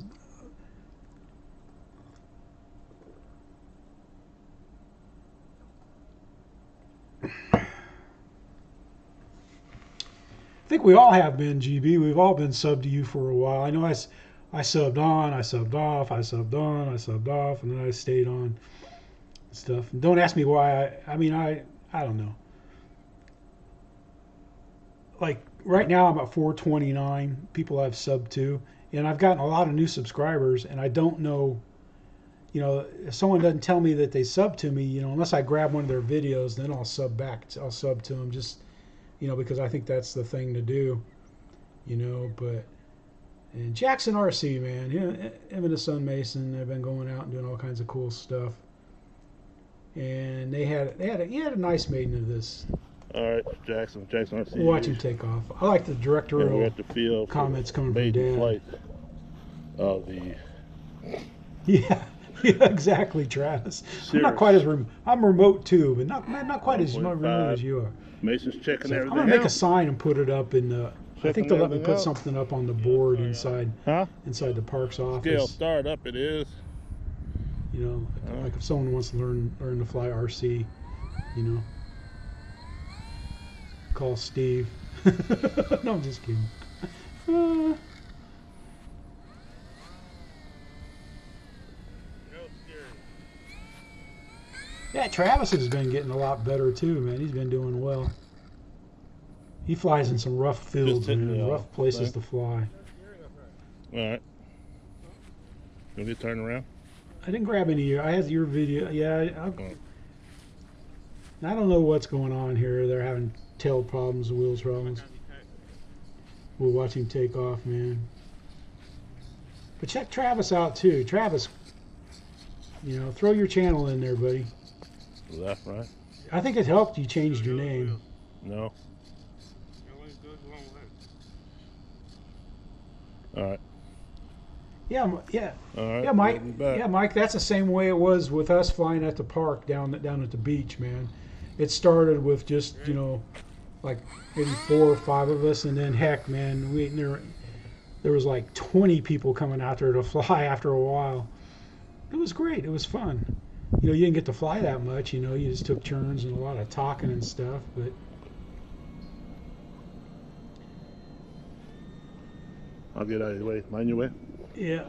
A: I think we all have been, GB. We've all been subbed to you for a while. I know I subbed on, I subbed off, I subbed on, I subbed off, and then I stayed on and stuff. And don't ask me why. I don't know. Like right now I'm at 429 people I've subbed to, and I've gotten a lot of new subscribers, and I don't know, if someone doesn't tell me that they sub to me, unless I grab one of their videos, then I'll sub back. I'll sub to them just, because I think that's the thing to do, but. And Jackson RC, man, him and his son Mason, they've been going out and doing all kinds of cool stuff. And he had a nice maiden of this.
B: All right, Jackson RC.
A: We'll watch him take off. I like the directorial comments coming from Dad.
B: Flight of the.
A: Yeah, exactly, Travis. I'm not quite as I'm remote too, but not quite as remote as you are.
B: Mason's checking everything
A: I'm gonna make a sign and put it up in the. I think they'll let me put something up on the board inside the park's office.
B: Scale start up, it is.
A: Like if someone wants to learn to fly RC, call Steve. No, I'm just kidding. Yeah, Travis has been getting a lot better too, man. He's been doing well. He flies in some rough fields, man. Rough places to fly.
B: All right. You want to get turned around?
A: I didn't grab any of your. I had your video. Yeah, I don't know what's going on here. They're having tail problems, wheels problems. We'll watch him take off, man. But check Travis out too. Travis, you know, throw your channel in there, buddy.
B: Left, right?
A: I think it helped you changed your name.
B: No. All right.
A: Yeah.
B: All right.
A: Yeah, Mike. Yeah, Mike. That's the same way it was with us flying at the park down at the beach, man. It started with just, you know, like maybe 4 or 5 of us, and then heck, man, there was like 20 people coming out there to fly after a while. It was great. It was fun. You know, you didn't get to fly that much. You know, you just took turns and a lot of talking and stuff, but.
B: I'll get out of your way. Mind your way.
A: Yeah.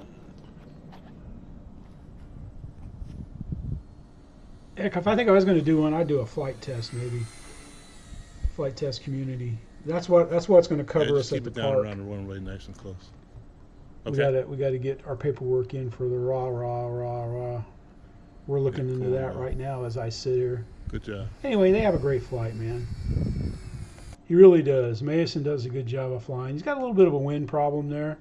A: Heck, if I think I was going to do one, I'd do a flight test maybe. Flight test community. That's what's going to cover us at the park.
B: Keep it down around the runway, nice and close.
A: Okay. We got to get our paperwork in for the rah. We're looking into that right now as I sit here.
B: Good job.
A: Anyway, they have a great flight, man. He really does. Mason does a good job of flying. He's got a little bit of a wind problem there.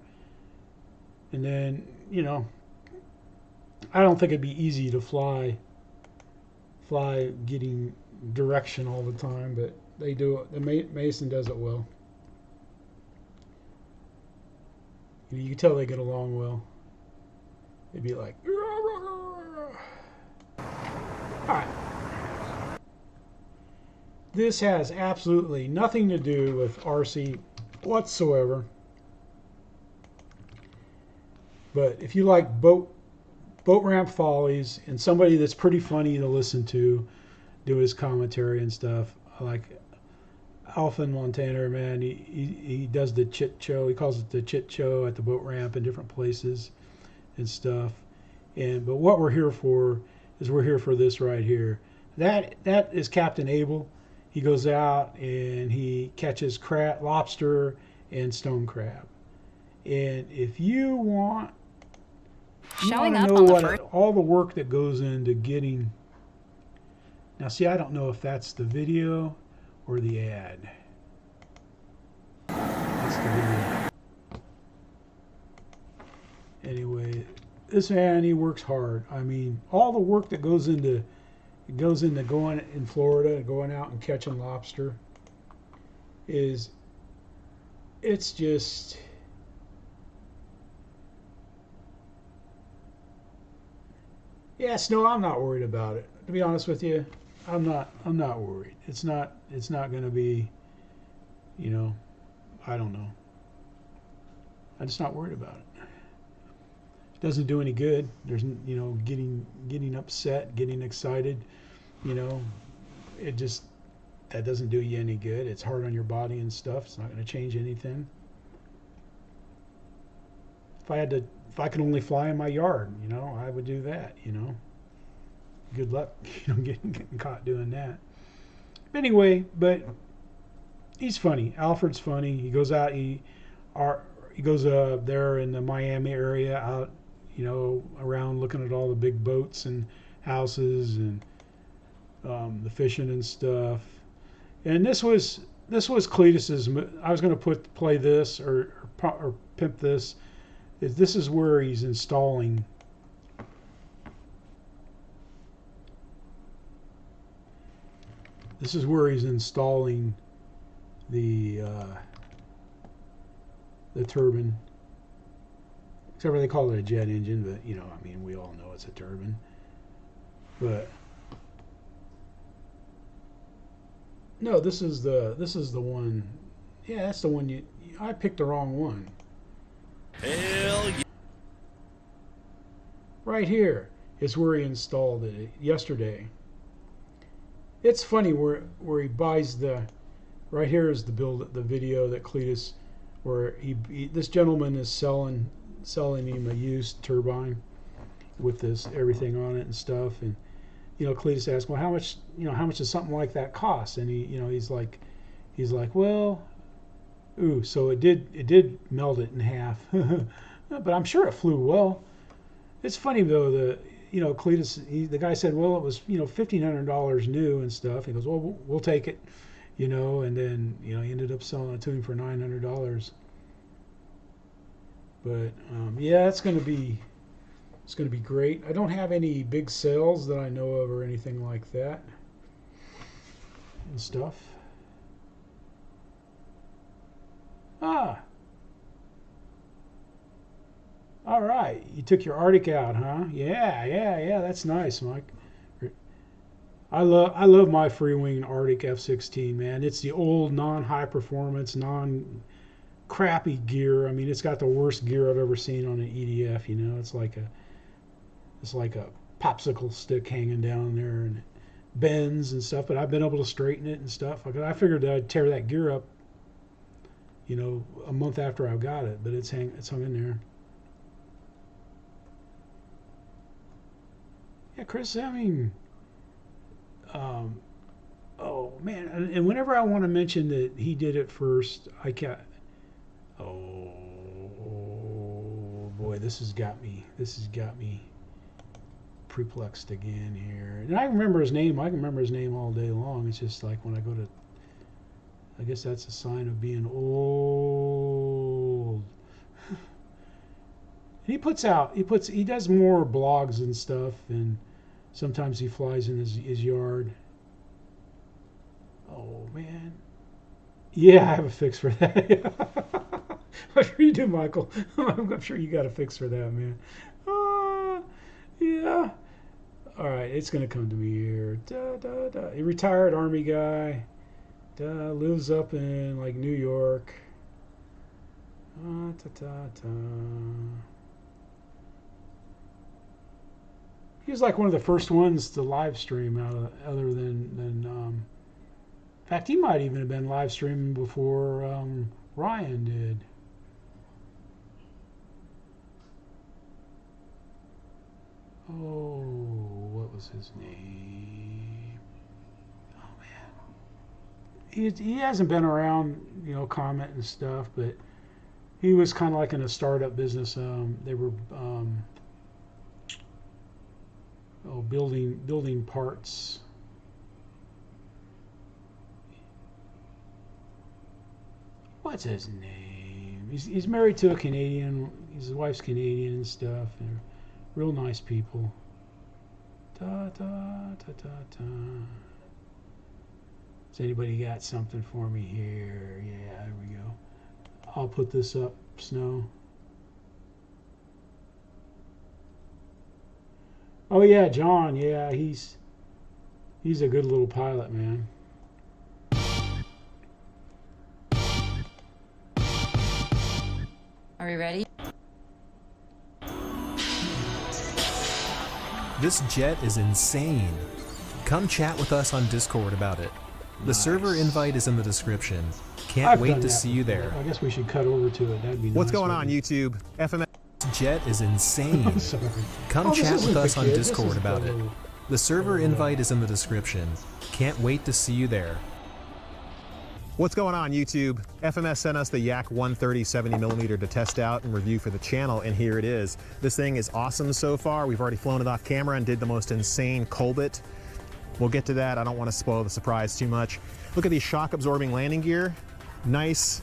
A: And then, you know, I don't think it'd be easy to fly getting direction all the time, but they do it. Mason does it well. You can tell they get along well. They'd be like, all right. This has absolutely nothing to do with RC whatsoever. But if you like boat ramp follies and somebody that's pretty funny to listen to, do his commentary and stuff, I like Alpha and Montana, man. He does the chit show. He calls it the chit show at the boat ramp in different places and stuff. But what we're here for is we're here for this right here. That is Captain Abel. He goes out and he catches lobster and stone crab. And if you want to know all the work that goes into getting. Now, see, I don't know if that's the video or the ad. That's the video. Anyway, this man, he works hard. I mean, all the work that goes into going in Florida and going out and catching lobster it's just no, I'm not worried about it. To be honest with you, I'm not worried. It's not going to be, you know, I don't know. I'm just not worried about it. It doesn't do any good. There's, you know, getting upset, getting excited, you know, that doesn't do you any good. It's hard on your body and stuff. It's not going to change anything. If I could only fly in my yard, you know, I would do that, you know. Good luck, you know, getting caught doing that. But anyway, he's funny. Alfred's funny. He goes out, he goes there in the Miami area out, you know, around looking at all the big boats and houses and the fishing and stuff. And this was Cletus's. I was going to play this or pimp this. This is where he's installing. This is where he's installing the turbine. Except for they call it a jet engine, but you know, I mean, we all know it's a turbine. But no, this is the one. Yeah, that's the one I picked the wrong one.
B: Hell yeah.
A: Right here is where he installed it yesterday. It's funny where he buys the right here is the video that Cletus, where this gentleman is selling him a used turbine with this everything on it and stuff, and Cletus asked, well, how much does something like that cost? And he's like, well, ooh, so it did melt it in half, but I'm sure it flew well. It's funny though, Cletus, the guy said, well, it was $1,500 new and stuff. He goes, well, we'll take it, and then he ended up selling it to him for $900. But yeah, it's gonna be great. I don't have any big sales that I know of or anything like that and stuff. All right, you took your Arctic out, huh? Yeah, that's nice, Mike. I love my free-wing Arctic F-16, man. It's the old non-high performance, non-crappy gear. I mean, it's got the worst gear I've ever seen on an EDF. It's like a popsicle stick hanging down there, and it bends and stuff. But I've been able to straighten it and stuff. I figured that I'd tear that gear up, a month after I got it, but it's hung in there. Yeah, Chris, I mean, oh man, and whenever I want to mention that he did it first, I can't. Oh boy, this has got me perplexed again here. And I remember his name. I can remember his name all day long. It's just like when I go to, I guess that's a sign of being old. He does more blogs and stuff, and sometimes he flies in his yard. Oh man, yeah, I have a fix for that. I'm sure you do, Michael. I'm sure you got a fix for that, man. Yeah. All right, it's gonna come to me here. A retired Army guy, lives up in like New York. He was like one of the first ones to live stream other than in fact, he might even have been live streaming before Ryan did. Oh, what was his name? Oh man, he hasn't been around, commenting and stuff, but he was kind of like in a startup business. They were building parts. What's his name? He's married to a Canadian. His wife's Canadian and stuff. They're real nice people. Has anybody got something for me here? Yeah, there we go. I'll put this up, Snow. Oh yeah, John. Yeah, he's a good little pilot, man.
D: Are we ready?
G: This jet is insane. Come chat with us on Discord about it. The server invite is in the description. Can't wait to see you there.
A: I guess we should cut over to it. That'd be nice.
G: What's going on, YouTube? FMS jet is insane.
A: I'm sorry.
G: Come chat with us on Discord about it. The server invite is in the description. Can't wait to see you there. What's going on, YouTube? FMS sent us the Yak 130 70mm to test out and review for the channel, and here it is. This thing is awesome so far. We've already flown it off camera and did the most insane Colbit. We'll get to that. I don't want to spoil the surprise too much. Look at these shock-absorbing landing gear. Nice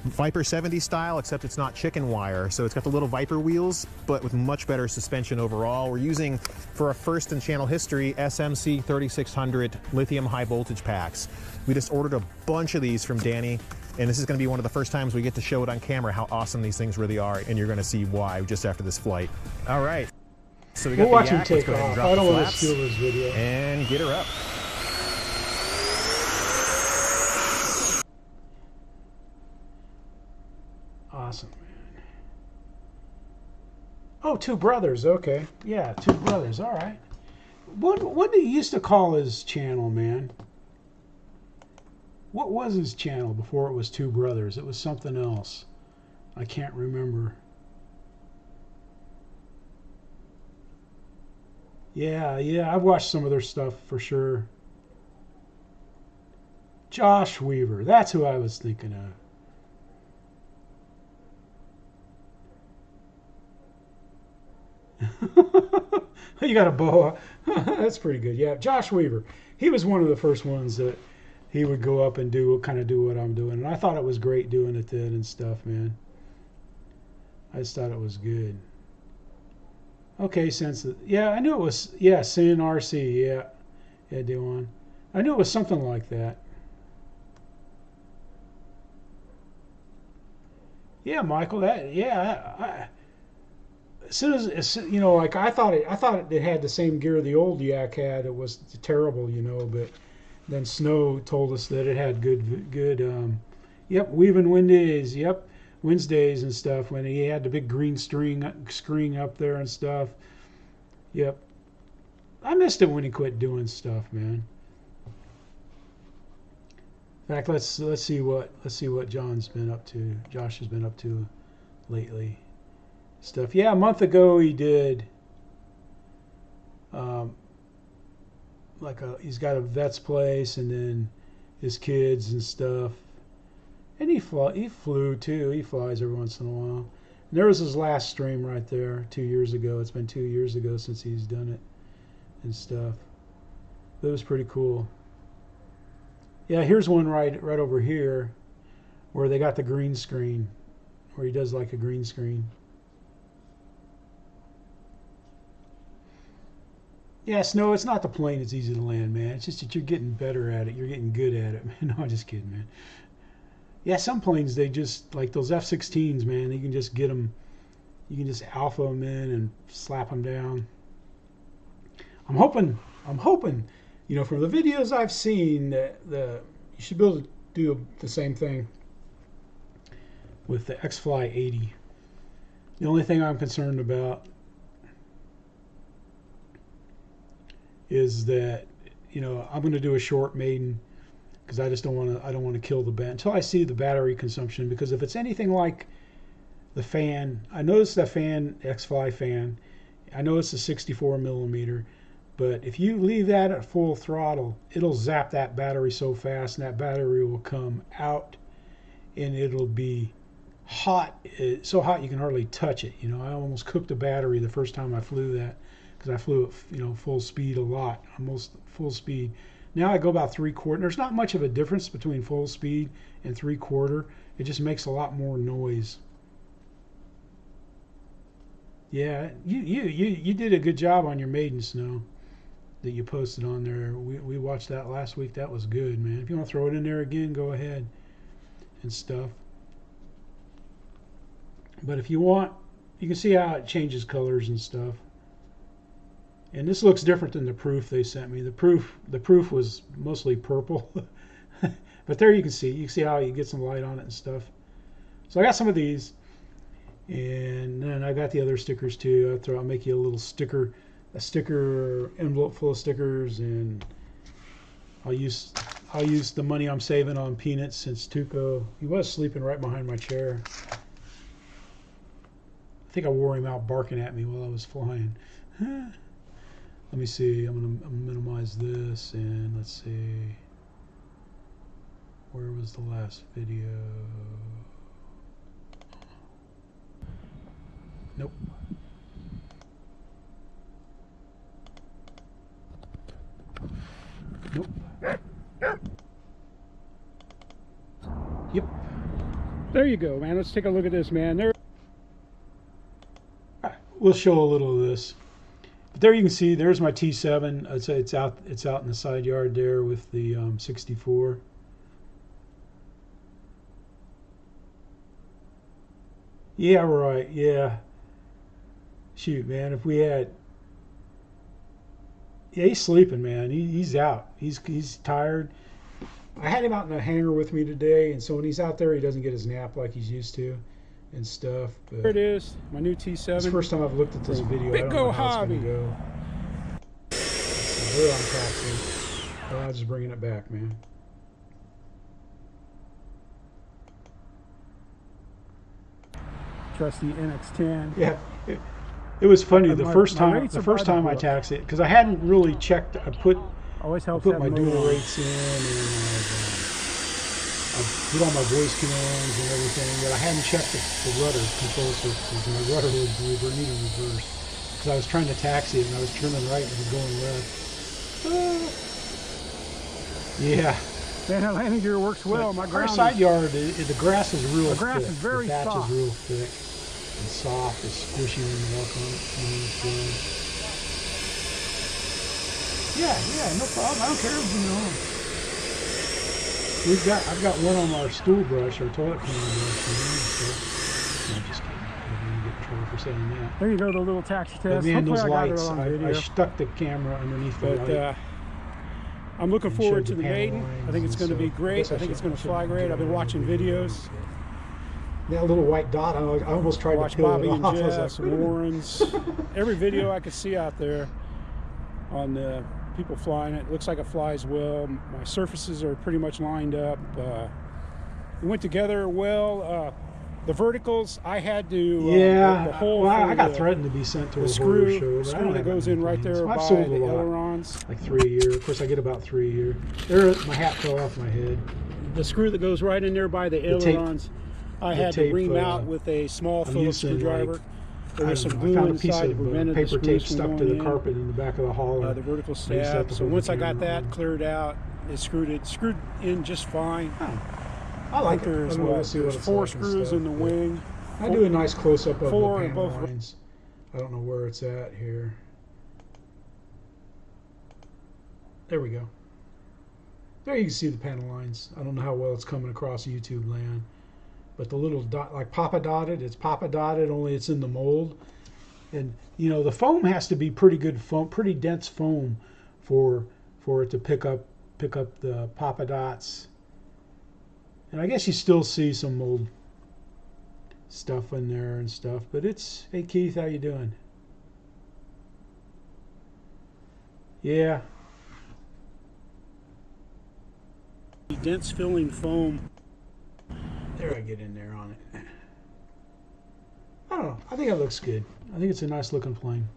G: Viper 70 style, except it's not chicken wire. So it's got the little Viper wheels, but with much better suspension overall. We're using, for a first in channel history, SMC 3600 lithium high voltage packs. We just ordered a bunch of these from Danny, and this is going to be one of the first times we get to show it on camera how awesome these things really are, and you're going to see why just after this flight. All right. So we got
A: we'll watch
G: the
A: him
G: Yak.
A: take off. I don't want to steal this video.
G: And get her up.
A: Awesome, man. Oh, two brothers. Okay. Yeah, two brothers. All right. What did he used to call his channel, man? What was his channel before it was Two Brothers? It was something else. I can't remember. Yeah, I've watched some of their stuff for sure. Josh Weaver, that's who I was thinking of. You got a boa. That's pretty good. Yeah, Josh Weaver. He was one of the first ones that he would go up and do what I'm doing. And I thought it was great doing it then and stuff, man. I just thought it was good. Okay, yeah, I knew it was, yeah, Sin RC, yeah, Dewan. I knew it was something like that. Yeah, Michael, as soon as you know, like I thought it had the same gear the old Yak had. It was terrible, you know, but then Snow told us that it had good. Yep, weaving Wednesdays. Yep. Wednesdays and stuff when he had the big green screen up there and stuff. Yep. I missed it when he quit doing stuff, man. In fact, let's see what John's been up to. Josh has been up to lately. Stuff. Yeah, a month ago he did he's got a vet's place and then his kids and stuff. And he flew too. He flies every once in a while. And there was his last stream right there 2 years ago. It's been 2 years ago since he's done it and stuff. That was pretty cool. Yeah, here's one right over here where they got the green screen, where he does like a green screen. Yeah, Snow, it's not the plane that's easy to land, man. It's just that you're getting better at it. You're getting good at it, man. No, I'm just kidding, man. Yeah, some planes, they just, like those F-16s, man, you can just get them, you can just alpha them in and slap them down. I'm hoping, you know, from the videos I've seen, that you should be able to do the same thing with the Xfly 80. The only thing I'm concerned about is that, you know, I'm going to do a short maiden because I just don't want to kill the bat until I see the battery consumption. Because if it's anything like the fan, I noticed that fan, Xfly fan, I know it's a 64 millimeter, but if you leave that at full throttle, it'll zap that battery so fast, and that battery will come out, and it'll be hot, so hot you can hardly touch it. You know, I almost cooked a battery the first time I flew that, because I flew at, you know, full speed a lot, almost full speed. Now I go about 3/4. There's not much of a difference between full speed and 3/4. It just makes a lot more noise. Yeah, you did a good job on your maiden, Snow, that you posted on there. We watched that last week. That was good, man. If you want to throw it in there again, go ahead and stuff. But if you want, you can see how it changes colors and stuff. And this looks different than the proof they sent me. The proof was mostly purple. But there you can see how you get some light on it and stuff. So I got some of these. And then I got the other stickers too. I'll make you a little sticker envelope full of stickers, and I'll use the money I'm saving on peanuts, since Tuco, he was sleeping right behind my chair. I think I wore him out barking at me while I was flying. Let me see. I'm gonna minimize this, and let's see. Where was the last video? Nope. Nope. Yep. There you go, man. Let's take a look at this, man. There. We'll show a little of this. But there you can see. There's my T7. It's out in the side yard there with the 64. Yeah, right. Yeah. Shoot, man. If we had. Yeah, he's sleeping, man. He's out. He's tired. I had him out in the hangar with me today, and so when he's out there, he doesn't get his nap like he's used to and stuff. But there it is, my new T7. It's the first time I've looked at this video. Big I don't know how it's going to go. So we're untaxing. I'll just bringing it back, man.
D: trusty NX10.
A: Yeah. It was funny the first time I taxied it, because I hadn't really checked. I put my dual rates in, and I put all my voice commands and everything, but I hadn't checked the rudder control surfaces, and my rudder was needed reverse. Because I was trying to taxi it, and I was turning right and it was going left. Yeah.
D: That landing gear works well. My
A: Our
D: ground
A: side yard, the grass is real thick.
D: The grass is very
A: the
D: soft.
A: is real thick and soft. It's squishy when you walk on it. Yeah, no problem. I don't care. I've got one on our stool brush, our toilet cleaner brush. No, I'm just kidding. I'm going to get in trouble for saying that.
D: There you go, the little taxi
A: But
D: test.
A: man,
D: Hopefully
A: those
D: I got it
A: lights,
D: on video.
A: I stuck the camera underneath the light.
D: I'm looking
A: and
D: forward
A: showed
D: to the
A: panel
D: maiden. I think it's
A: lines
D: going to
A: and
D: be
A: stuff.
D: great. I think it's going to fly great. I've been watching videos.
A: That little white dot, I almost tried
D: Watch
A: to peel
D: Bobby
A: it
D: and
A: off. I was
D: Jess
A: like,
D: and Warrens. Every video I could see out there on the people flying it. Looks like it flies well. My surfaces are pretty much lined up. We went together well. The verticals, I had to the hole
A: I got threatened to be sent to a horror show.
D: The screw that goes in right there by
A: sold
D: the
A: a lot.
D: ailerons.
A: Like 3 a year. Of course, I get about 3 a year. My hat fell off my head.
D: The screw that goes right in there by the ailerons, I had to ream out with a small Phillips screwdriver. There was some glue inside to prevent the
A: paper tape
D: screws
A: stuck
D: from
A: to the
D: going
A: carpet in the back of the hauler.
D: the vertical stab. So once I got that cleared out, it screwed in just fine.
A: I like it.
D: There's 4 screws in the wing.
A: I do a nice close-up of the
D: 4 in
A: panel
D: both
A: lines. I don't know where it's at here. There we go. There you can see the panel lines. I don't know how well it's coming across YouTube land. But the little dot, like Papa Dotted, it's Papa Dotted, only it's in the mold. And, the foam has to be pretty good foam, pretty dense foam for it to pick up the Papa Dots. And I guess you still see some mold stuff in there and stuff, but it's, hey Keith, how you doing? Yeah.
D: Dense filling foam.
A: There I get in there on it. I don't know. I think it looks good. I think it's a nice looking plane.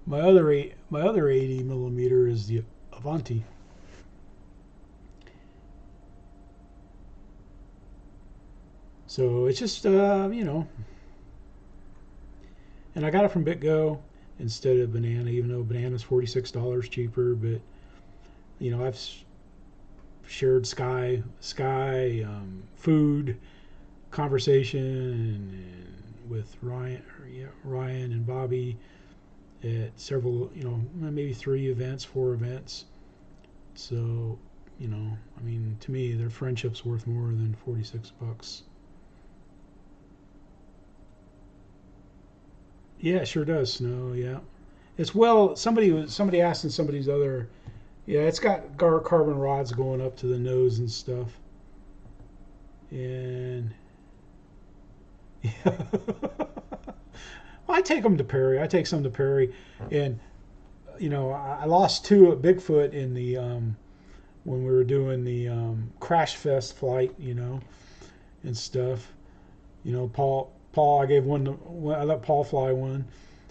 A: My other 80 millimeter is the Avanti. So it's just and I got it from BitGo instead of Banana, even though Banana's $46 cheaper. But I've shared Sky, food, conversation, and with Ryan and Bobby at several, maybe 4 events. So, to me, their friendship's worth more than $46. Yeah, it sure does snow. Yeah, it's somebody asked in somebody's other. Yeah, it's got carbon rods going up to the nose and stuff. And yeah, well, I take them to Perry. I take some to Perry, and I lost 2 at Bigfoot in the when we were doing the Crash Fest flight, and stuff. Paul, I gave one. I let Paul fly one,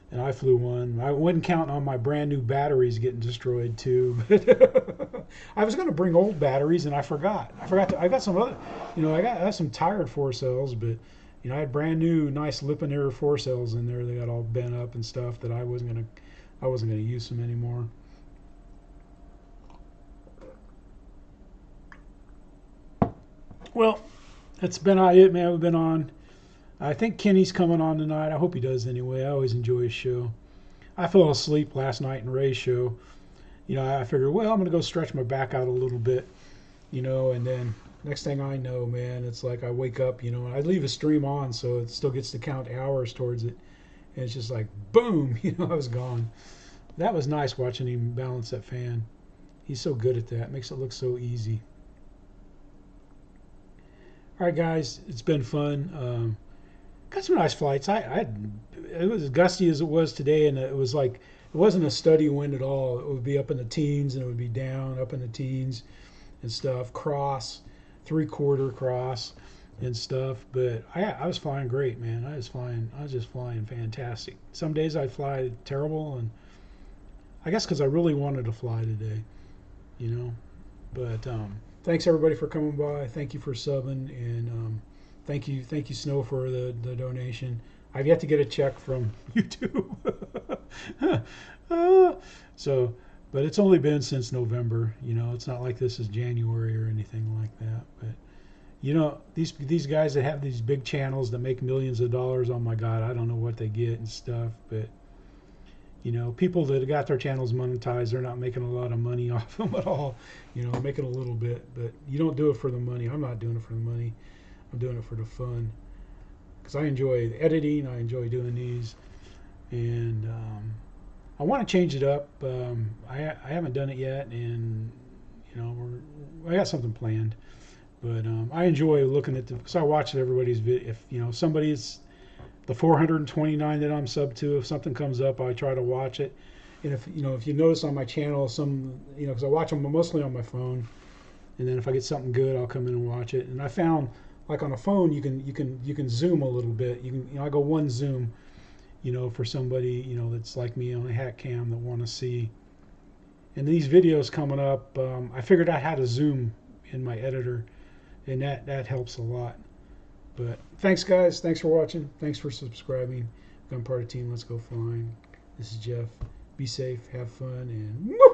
A: and I flew one. I wasn't counting on my brand new batteries getting destroyed too. But I was going to bring old batteries, and I forgot. I got some other. I have some tired 4-cells, but I had brand new, nice Lipinair 4-cells in there. They got all bent up and stuff that I wasn't gonna use them anymore. Well, that's been it, man. We've been on. I think Kenny's coming on tonight. I hope he does anyway. I always enjoy his show. I fell asleep last night in Ray's show. I figured, well, I'm going to go stretch my back out a little bit, and then next thing I know, man, it's like I wake up, and I leave a stream on so it still gets to count hours towards it. And it's just like, boom, I was gone. That was nice watching him balance that fan. He's so good at that. Makes it look so easy. All right, guys, it's been fun. Got some nice flights. It was as gusty as it was today, and it was it wasn't a steady wind at all. It would be up in the teens, and it would be down, up in the teens, and stuff, cross, 3/4 cross and stuff. But I was flying great, man. I was just flying fantastic. Some days I fly terrible, and I guess because I really wanted to fly today, you know. But thanks everybody for coming by. Thank you for subbing, and thank you Snow for the donation. I've yet to get a check from YouTube. So, but it's only been since November. You know, it's not like this is January or anything like that. But you know, these guys that have these big channels that make millions of dollars, oh my God, I don't know what they get and stuff. But you know, people that got their channels monetized, they're not making a lot of money off them at all. You know, making a little bit, but you don't do it for the money. I'm not doing it for the money. I'm doing it for the fun, because I enjoy the editing. I enjoy doing these, and I want to change it up. I haven't done it yet, and you know, I got something planned. But I enjoy looking at because I watch everybody's video. If you know somebody's the 429 that I'm sub to, if something comes up, I try to watch it. And if you notice on my channel, because I watch them mostly on my phone, and then if I get something good, I'll come in and watch it. And I found, like on a phone, you can zoom a little bit. I go one zoom, for somebody that's like me on a hat cam that want to see. And these videos coming up, I figured out how to zoom in my editor, and that helps a lot. But thanks, guys. Thanks for watching. Thanks for subscribing. I'm part of Team Let's Go Flying. This is Jeff. Be safe, have fun, and woo!